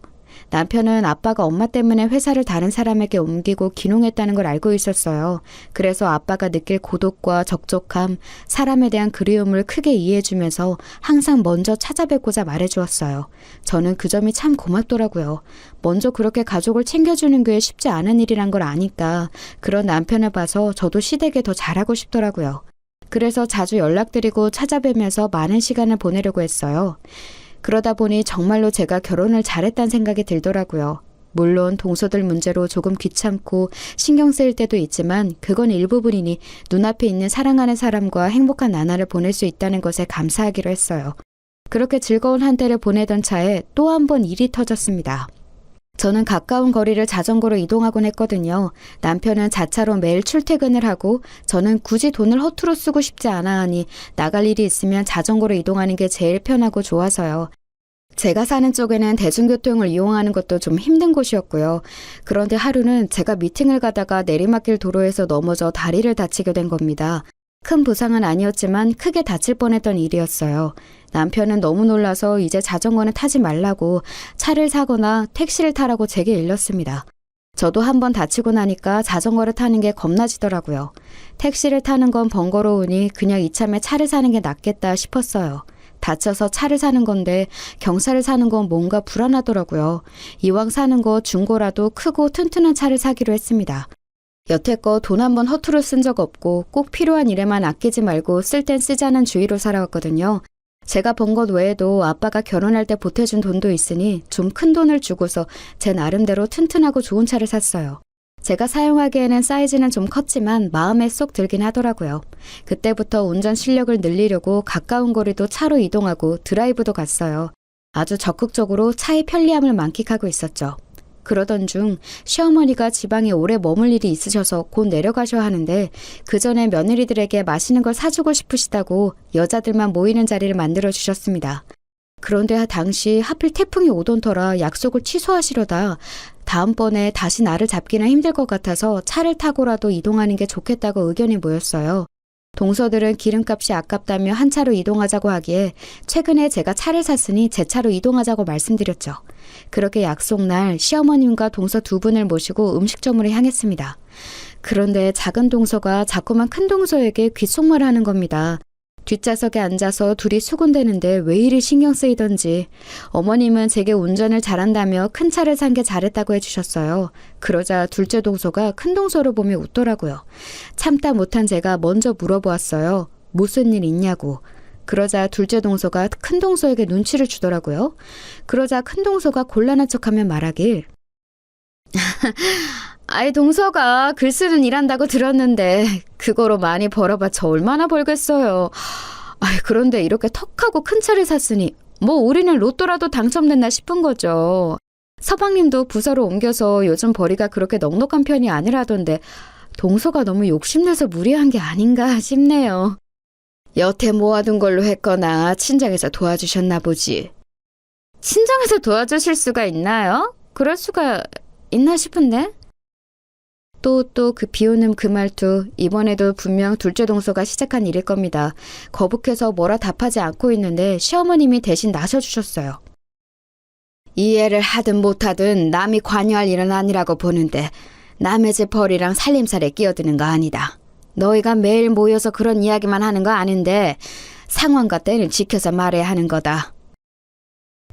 남편은 아빠가 엄마 때문에 회사를 다른 사람에게 옮기고 귀농했다는 걸 알고 있었어요. 그래서 아빠가 느낄 고독과 적적함, 사람에 대한 그리움을 크게 이해해주면서 항상 먼저 찾아뵙고자 말해주었어요. 저는 그 점이 참 고맙더라고요. 먼저 그렇게 가족을 챙겨주는 게 쉽지 않은 일이란 걸 아니까 그런 남편을 봐서 저도 시댁에 더 잘하고 싶더라고요. 그래서 자주 연락드리고 찾아뵈면서 많은 시간을 보내려고 했어요. 그러다 보니 정말로 제가 결혼을 잘했다는 생각이 들더라고요. 물론 동서들 문제로 조금 귀찮고 신경 쓰일 때도 있지만 그건 일부분이니 눈앞에 있는 사랑하는 사람과 행복한 나날을 보낼 수 있다는 것에 감사하기로 했어요. 그렇게 즐거운 한때를 보내던 차에 또 한 번 일이 터졌습니다. 저는 가까운 거리를 자전거로 이동하곤 했거든요. 남편은 자차로 매일 출퇴근을 하고 저는 굳이 돈을 허투루 쓰고 싶지 않아 하니 나갈 일이 있으면 자전거로 이동하는 게 제일 편하고 좋아서요. 제가 사는 쪽에는 대중교통을 이용하는 것도 좀 힘든 곳이었고요. 그런데 하루는 제가 미팅을 가다가 내리막길 도로에서 넘어져 다리를 다치게 된 겁니다. 큰 부상은 아니었지만 크게 다칠 뻔했던 일이었어요. 남편은 너무 놀라서 이제 자전거는 타지 말라고 차를 사거나 택시를 타라고 제게 일렀습니다. 저도 한번 다치고 나니까 자전거를 타는 게 겁나지더라고요. 택시를 타는 건 번거로우니 그냥 이참에 차를 사는 게 낫겠다 싶었어요. 다쳐서 차를 사는 건데 경차를 사는 건 뭔가 불안하더라고요. 이왕 사는 거 중고라도 크고 튼튼한 차를 사기로 했습니다. 여태껏 돈 한 번 허투루 쓴 적 없고 꼭 필요한 일에만 아끼지 말고 쓸 땐 쓰자는 주의로 살아왔거든요. 제가 번 것 외에도 아빠가 결혼할 때 보태준 돈도 있으니 좀 큰 돈을 주고서 제 나름대로 튼튼하고 좋은 차를 샀어요. 제가 사용하기에는 사이즈는 좀 컸지만 마음에 쏙 들긴 하더라고요. 그때부터 운전 실력을 늘리려고 가까운 거리도 차로 이동하고 드라이브도 갔어요. 아주 적극적으로 차의 편리함을 만끽하고 있었죠. 그러던 중 시어머니가 지방에 오래 머물 일이 있으셔서 곧 내려가셔야 하는데 그 전에 며느리들에게 맛있는 걸 사주고 싶으시다고 여자들만 모이는 자리를 만들어 주셨습니다. 그런데 당시 하필 태풍이 오던 터라 약속을 취소하시려다 다음번에 다시 나를 잡기는 힘들 것 같아서 차를 타고라도 이동하는 게 좋겠다고 의견이 모였어요. 동서들은 기름값이 아깝다며 한 차로 이동하자고 하기에 최근에 제가 차를 샀으니 제 차로 이동하자고 말씀드렸죠. 그렇게 약속날 시어머님과 동서 두 분을 모시고 음식점으로 향했습니다. 그런데 작은 동서가 자꾸만 큰 동서에게 귓속말을 하는 겁니다. 뒷좌석에 앉아서 둘이 수군대는데 왜 이리 신경 쓰이던지 어머님은 제게 운전을 잘한다며 큰 차를 산 게 잘했다고 해주셨어요. 그러자 둘째 동서가 큰 동서를 보며 웃더라고요. 참다 못한 제가 먼저 물어보았어요. 무슨 일 있냐고. 그러자 둘째 동서가 큰 동서에게 눈치를 주더라고요. 그러자 큰 동서가 곤란한 척하며 말하길 아이 동서가 글 쓰는 일 한다고 들었는데 그거로 많이 벌어봤자 얼마나 벌겠어요. 아이 그런데 이렇게 턱하고 큰 차를 샀으니 뭐 우리는 로또라도 당첨됐나 싶은 거죠. 서방님도 부서로 옮겨서 요즘 벌이가 그렇게 넉넉한 편이 아니라던데 동서가 너무 욕심내서 무리한 게 아닌가 싶네요. 여태 모아둔 걸로 했거나 친정에서 도와주셨나 보지. 친정에서 도와주실 수가 있나요? 그럴 수가 있나 싶은데? 또 그 비오는 그 말투, 이번에도 분명 둘째 동서가 시작한 일일 겁니다. 거북해서 뭐라 답하지 않고 있는데 시어머님이 대신 나서주셨어요. 이해를 하든 못하든 남이 관여할 일은 아니라고 보는데 남의 집 벌이랑 살림살에 끼어드는 거 아니다. 너희가 매일 모여서 그런 이야기만 하는 거 아닌데 상황과 때를 지켜서 말해야 하는 거다.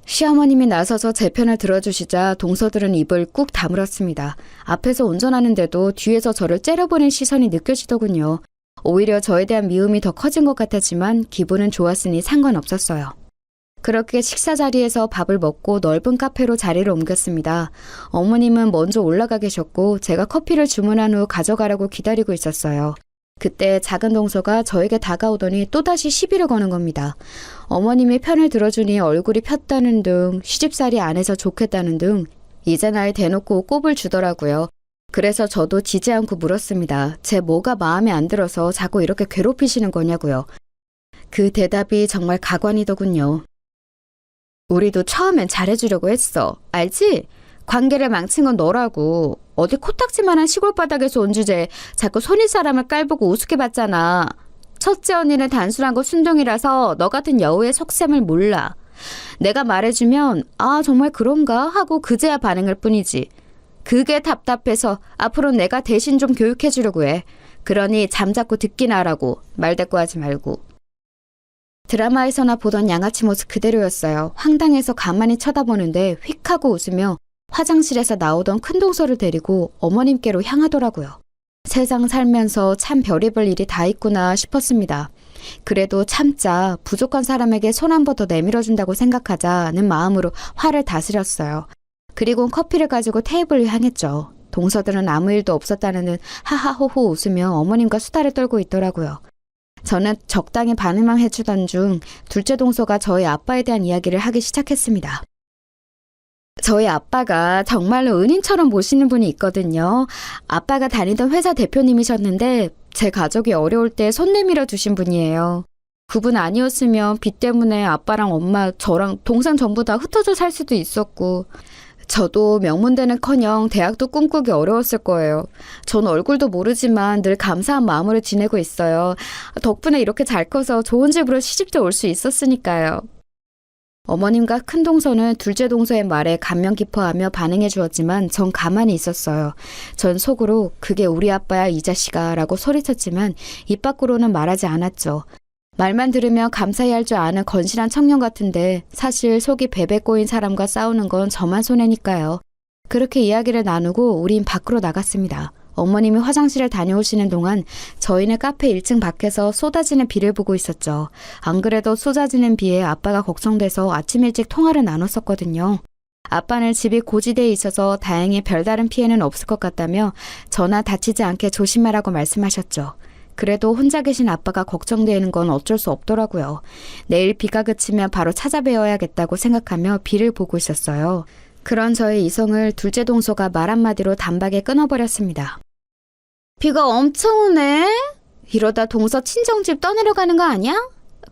시어머님이 나서서 제 편을 들어주시자 동서들은 입을 꾹 다물었습니다. 앞에서 운전하는데도 뒤에서 저를 째려보는 시선이 느껴지더군요. 오히려 저에 대한 미움이 더 커진 것 같았지만 기분은 좋았으니 상관없었어요. 그렇게 식사 자리에서 밥을 먹고 넓은 카페로 자리를 옮겼습니다. 어머님은 먼저 올라가 계셨고 제가 커피를 주문한 후 가져가라고 기다리고 있었어요. 그때 작은 동서가 저에게 다가오더니 또다시 시비를 거는 겁니다. 어머님이 편을 들어주니 얼굴이 폈다는 등 시집살이 안 해서 좋겠다는 등 이제 나에 대놓고 꼽을 주더라고요. 그래서 저도 지지 않고 물었습니다. 제 뭐가 마음에 안 들어서 자꾸 이렇게 괴롭히시는 거냐고요. 그 대답이 정말 가관이더군요. 우리도 처음엔 잘해주려고 했어. 알지? 관계를 망친 건 너라고. 어디 코딱지만한 시골 바닥에서 온 주제에 자꾸 손윗 사람을 깔보고 우습게 봤잖아. 첫째 언니는 단순한 거 순둥이라서 너 같은 여우의 속셈을 몰라. 내가 말해주면 아 정말 그런가 하고 그제야 반응할 뿐이지. 그게 답답해서 앞으로 내가 대신 좀 교육해주려고 해. 그러니 잠자코 듣기나 하라고. 말대꾸하지 말고. 드라마에서나 보던 양아치 모습 그대로였어요. 황당해서 가만히 쳐다보는데 휙 하고 웃으며 화장실에서 나오던 큰 동서를 데리고 어머님께로 향하더라고요. 세상 살면서 참 별의별 일이 다 있구나 싶었습니다. 그래도 참자 부족한 사람에게 손 한 번 더 내밀어준다고 생각하자는 마음으로 화를 다스렸어요. 그리고 커피를 가지고 테이블을 향했죠. 동서들은 아무 일도 없었다는 듯 하하호호 웃으며 어머님과 수다를 떨고 있더라고요. 저는 적당히 반응만 해주던 중 둘째 동서가 저희 아빠에 대한 이야기를 하기 시작했습니다. 저희 아빠가 정말로 은인처럼 모시는 분이 있거든요. 아빠가 다니던 회사 대표님이셨는데 제 가족이 어려울 때 손 내밀어 주신 분이에요. 그분 아니었으면 빚 때문에 아빠랑 엄마, 저랑 동생 전부 다 흩어져 살 수도 있었고 저도 명문대는커녕 대학도 꿈꾸기 어려웠을 거예요. 전 얼굴도 모르지만 늘 감사한 마음으로 지내고 있어요. 덕분에 이렇게 잘 커서 좋은 집으로 시집도 올 수 있었으니까요. 어머님과 큰 동서는 둘째 동서의 말에 감명 깊어하며 반응해 주었지만 전 가만히 있었어요. 전 속으로 그게 우리 아빠야 이 자식아 라고 소리쳤지만 입 밖으로는 말하지 않았죠. 말만 들으면 감사히 할 줄 아는 건실한 청년 같은데 사실 속이 베베 꼬인 사람과 싸우는 건 저만 손해니까요. 그렇게 이야기를 나누고 우린 밖으로 나갔습니다. 어머님이 화장실에 다녀오시는 동안 저희는 카페 1층 밖에서 쏟아지는 비를 보고 있었죠. 안 그래도 쏟아지는 비에 아빠가 걱정돼서 아침 일찍 통화를 나눴었거든요. 아빠는 집이 고지대에 있어서 다행히 별다른 피해는 없을 것 같다며 저나 다치지 않게 조심하라고 말씀하셨죠. 그래도 혼자 계신 아빠가 걱정되는 건 어쩔 수 없더라고요. 내일 비가 그치면 바로 찾아뵈어야겠다고 생각하며 비를 보고 있었어요. 그런 저의 이성을 둘째 동서가 말 한마디로 단박에 끊어버렸습니다. 비가 엄청 오네? 이러다 동서 친정집 떠내려가는 거 아니야?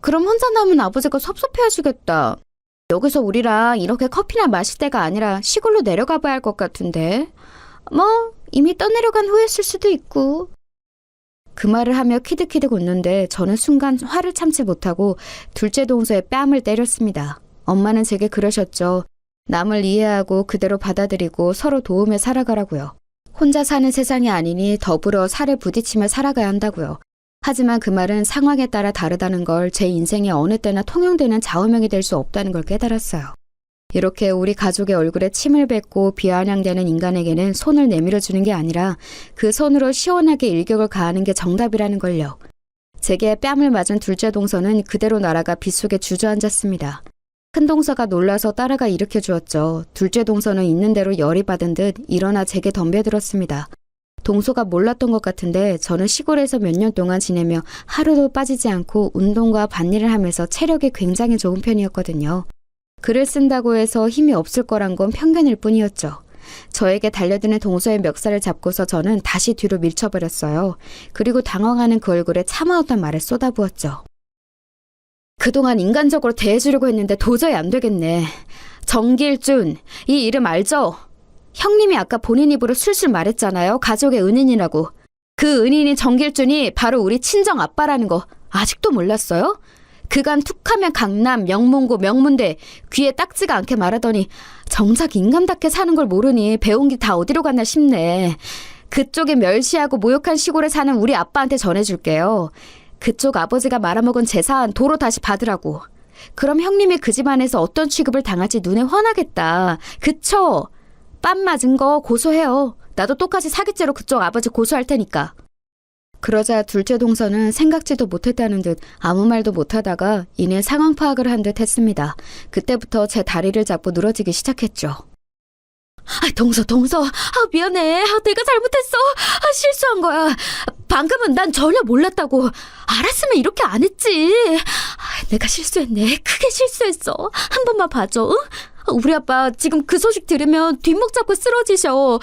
그럼 혼자 남은 아버지가 섭섭해하시겠다. 여기서 우리랑 이렇게 커피나 마실 때가 아니라 시골로 내려가 봐야 할 것 같은데. 뭐 이미 떠내려간 후였을 수도 있고. 그 말을 하며 키득키득 웃는데 저는 순간 화를 참지 못하고 둘째 동서의 뺨을 때렸습니다. 엄마는 제게 그러셨죠. 남을 이해하고 그대로 받아들이고 서로 도우며 살아가라고요. 혼자 사는 세상이 아니니 더불어 살을 부딪히며 살아가야 한다고요. 하지만 그 말은 상황에 따라 다르다는 걸 제 인생에 어느 때나 통용되는 좌우명이 될 수 없다는 걸 깨달았어요. 이렇게 우리 가족의 얼굴에 침을 뱉고 비아냥대는 인간에게는 손을 내밀어 주는 게 아니라 그 손으로 시원하게 일격을 가하는 게 정답이라는 걸요. 제게 뺨을 맞은 둘째 동서는 그대로 날아가 빗속에 주저앉았습니다. 큰 동서가 놀라서 따라가 일으켜 주었죠. 둘째 동서는 있는 대로 열이 받은 듯 일어나 제게 덤벼들었습니다. 동서가 몰랐던 것 같은데 저는 시골에서 몇 년 동안 지내며 하루도 빠지지 않고 운동과 밭일을 하면서 체력이 굉장히 좋은 편이었거든요. 글을 쓴다고 해서 힘이 없을 거란 건 편견일 뿐이었죠. 저에게 달려드는 동서의 멱살을 잡고서 저는 다시 뒤로 밀쳐버렸어요. 그리고 당황하는 그 얼굴에 참아왔던 말을 쏟아부었죠. 그동안 인간적으로 대해주려고 했는데 도저히 안 되겠네. 정길준, 이 이름 알죠? 형님이 아까 본인 입으로 술술 말했잖아요. 가족의 은인이라고. 그 은인인 정길준이 바로 우리 친정 아빠라는 거 아직도 몰랐어요? 그간 툭하면 강남, 명문고, 명문대 귀에 딱지가 않게 말하더니 정작 인간답게 사는 걸 모르니 배운 게 다 어디로 갔나 싶네. 그쪽에 멸시하고 모욕한 시골에 사는 우리 아빠한테 전해줄게요. 그쪽 아버지가 말아먹은 재산 도로 다시 받으라고. 그럼 형님이 그 집안에서 어떤 취급을 당할지 눈에 훤하겠다. 그쵸? 뺨 맞은 거 고소해요. 나도 똑같이 사기죄로 그쪽 아버지 고소할 테니까. 그러자 둘째 동서는 생각지도 못했다는 듯 아무 말도 못하다가 이내 상황 파악을 한 듯 했습니다. 그때부터 제 다리를 잡고 늘어지기 시작했죠. 동서. 미안해. 내가 잘못했어. 실수한 거야. 방금은 난 전혀 몰랐다고. 알았으면 이렇게 안 했지. 내가 실수했네. 크게 실수했어. 한 번만 봐줘. 응? 우리 아빠 지금 그 소식 들으면 뒷목 잡고 쓰러지셔.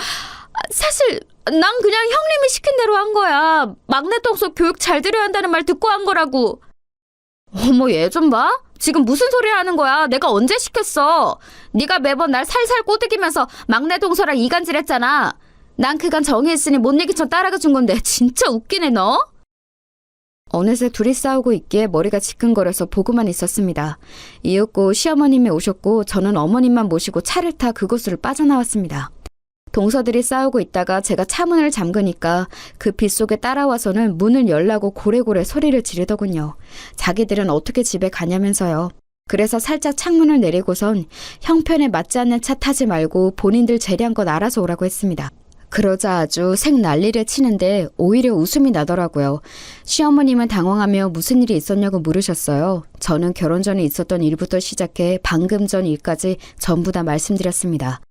사실 난 그냥 형님이 시킨 대로 한 거야. 막내 동서 교육 잘 들여야 한다는 말 듣고 한 거라고. 어머, 얘 좀 봐. 지금 무슨 소리 하는 거야. 내가 언제 시켰어. 네가 매번 날 살살 꼬드기면서 막내 동서랑 이간질했잖아. 난 그간 정의했으니 못 이기쳐 따라가 준 건데 진짜 웃기네 너. 어느새 둘이 싸우고 있기에 머리가 지끈거려서 보고만 있었습니다. 이윽고 시어머님이 오셨고 저는 어머님만 모시고 차를 타 그곳을 빠져나왔습니다. 동서들이 싸우고 있다가 제가 차문을 잠그니까 그 빗속에 따라와서는 문을 열라고 고래고래 소리를 지르더군요. 자기들은 어떻게 집에 가냐면서요. 그래서 살짝 창문을 내리고선 형편에 맞지 않는 차 타지 말고 본인들 재량껏 알아서 오라고 했습니다. 그러자 아주 색 난리를 치는데 오히려 웃음이 나더라고요. 시어머님은 당황하며 무슨 일이 있었냐고 물으셨어요. 저는 결혼 전에 있었던 일부터 시작해 방금 전 일까지 전부 다 말씀드렸습니다.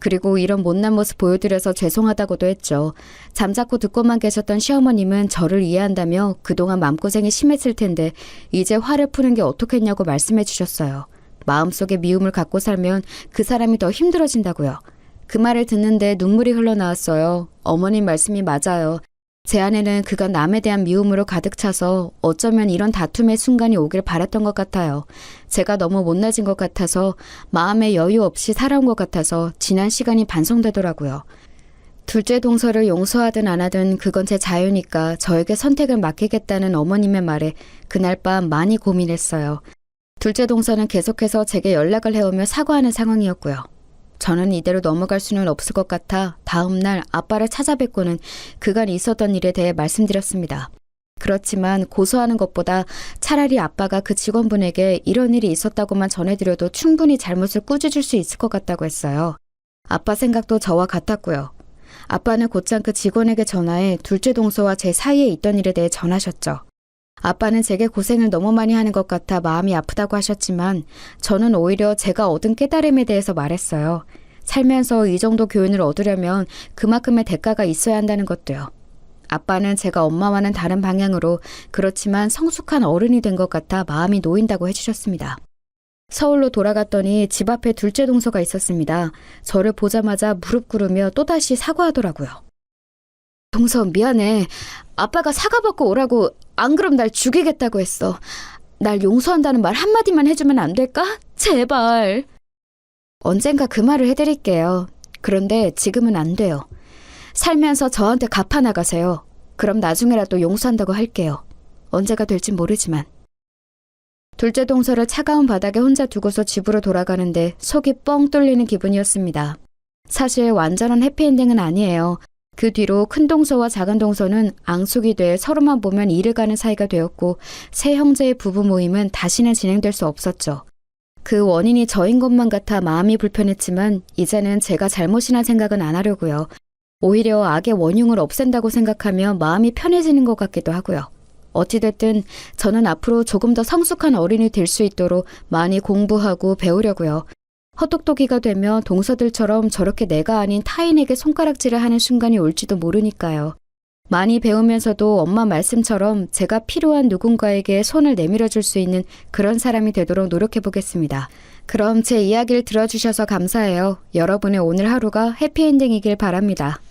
그리고 이런 못난 모습 보여드려서 죄송하다고도 했죠. 잠자코 듣고만 계셨던 시어머님은 저를 이해한다며 그동안 마음고생이 심했을 텐데 이제 화를 푸는 게 어떻겠냐고 말씀해 주셨어요. 마음속에 미움을 갖고 살면 그 사람이 더 힘들어진다고요. 그 말을 듣는데 눈물이 흘러나왔어요. 어머님 말씀이 맞아요. 제 안에는 그간 남에 대한 미움으로 가득 차서 어쩌면 이런 다툼의 순간이 오길 바랐던 것 같아요. 제가 너무 못나진 것 같아서 마음에 여유 없이 살아온 것 같아서 지난 시간이 반성되더라고요. 둘째 동서를 용서하든 안 하든 그건 제 자유니까 저에게 선택을 맡기겠다는 어머님의 말에 그날 밤 많이 고민했어요. 둘째 동서는 계속해서 제게 연락을 해오며 사과하는 상황이었고요. 저는 이대로 넘어갈 수는 없을 것 같아 다음 날 아빠를 찾아뵙고는 그간 있었던 일에 대해 말씀드렸습니다. 그렇지만 고소하는 것보다 차라리 아빠가 그 직원분에게 이런 일이 있었다고만 전해드려도 충분히 잘못을 꾸짖을 수 있을 것 같다고 했어요. 아빠 생각도 저와 같았고요. 아빠는 곧장 그 직원에게 전화해 둘째 동서와 제 사이에 있던 일에 대해 전하셨죠. 아빠는 제게 고생을 너무 많이 하는 것 같아 마음이 아프다고 하셨지만 저는 오히려 제가 얻은 깨달음에 대해서 말했어요. 살면서 이 정도 교훈을 얻으려면 그만큼의 대가가 있어야 한다는 것도요. 아빠는 제가 엄마와는 다른 방향으로 그렇지만 성숙한 어른이 된 것 같아 마음이 놓인다고 해주셨습니다. 서울로 돌아갔더니 집 앞에 둘째 동서가 있었습니다. 저를 보자마자 무릎 꿇으며 또다시 사과하더라고요. 동서 미안해. 아빠가 사과받고 오라고 안 그럼 날 죽이겠다고 했어. 날 용서한다는 말 한마디만 해주면 안 될까? 제발. 언젠가 그 말을 해드릴게요. 그런데 지금은 안 돼요. 살면서 저한테 갚아나가세요. 그럼 나중에라도 용서한다고 할게요. 언제가 될진 모르지만. 둘째 동서를 차가운 바닥에 혼자 두고서 집으로 돌아가는데 속이 뻥 뚫리는 기분이었습니다. 사실 완전한 해피엔딩은 아니에요. 그 뒤로 큰 동서와 작은 동서는 앙숙이 돼 서로만 보면 이를 가는 사이가 되었고 세 형제의 부부 모임은 다시는 진행될 수 없었죠. 그 원인이 저인 것만 같아 마음이 불편했지만 이제는 제가 잘못이란 생각은 안 하려고요. 오히려 악의 원흉을 없앤다고 생각하며 마음이 편해지는 것 같기도 하고요. 어찌됐든 저는 앞으로 조금 더 성숙한 어른이 될 수 있도록 많이 공부하고 배우려고요. 헛똑똑이가 되며 동서들처럼 저렇게 내가 아닌 타인에게 손가락질을 하는 순간이 올지도 모르니까요. 많이 배우면서도 엄마 말씀처럼 제가 필요한 누군가에게 손을 내밀어 줄 수 있는 그런 사람이 되도록 노력해 보겠습니다. 그럼 제 이야기를 들어주셔서 감사해요. 여러분의 오늘 하루가 해피엔딩이길 바랍니다.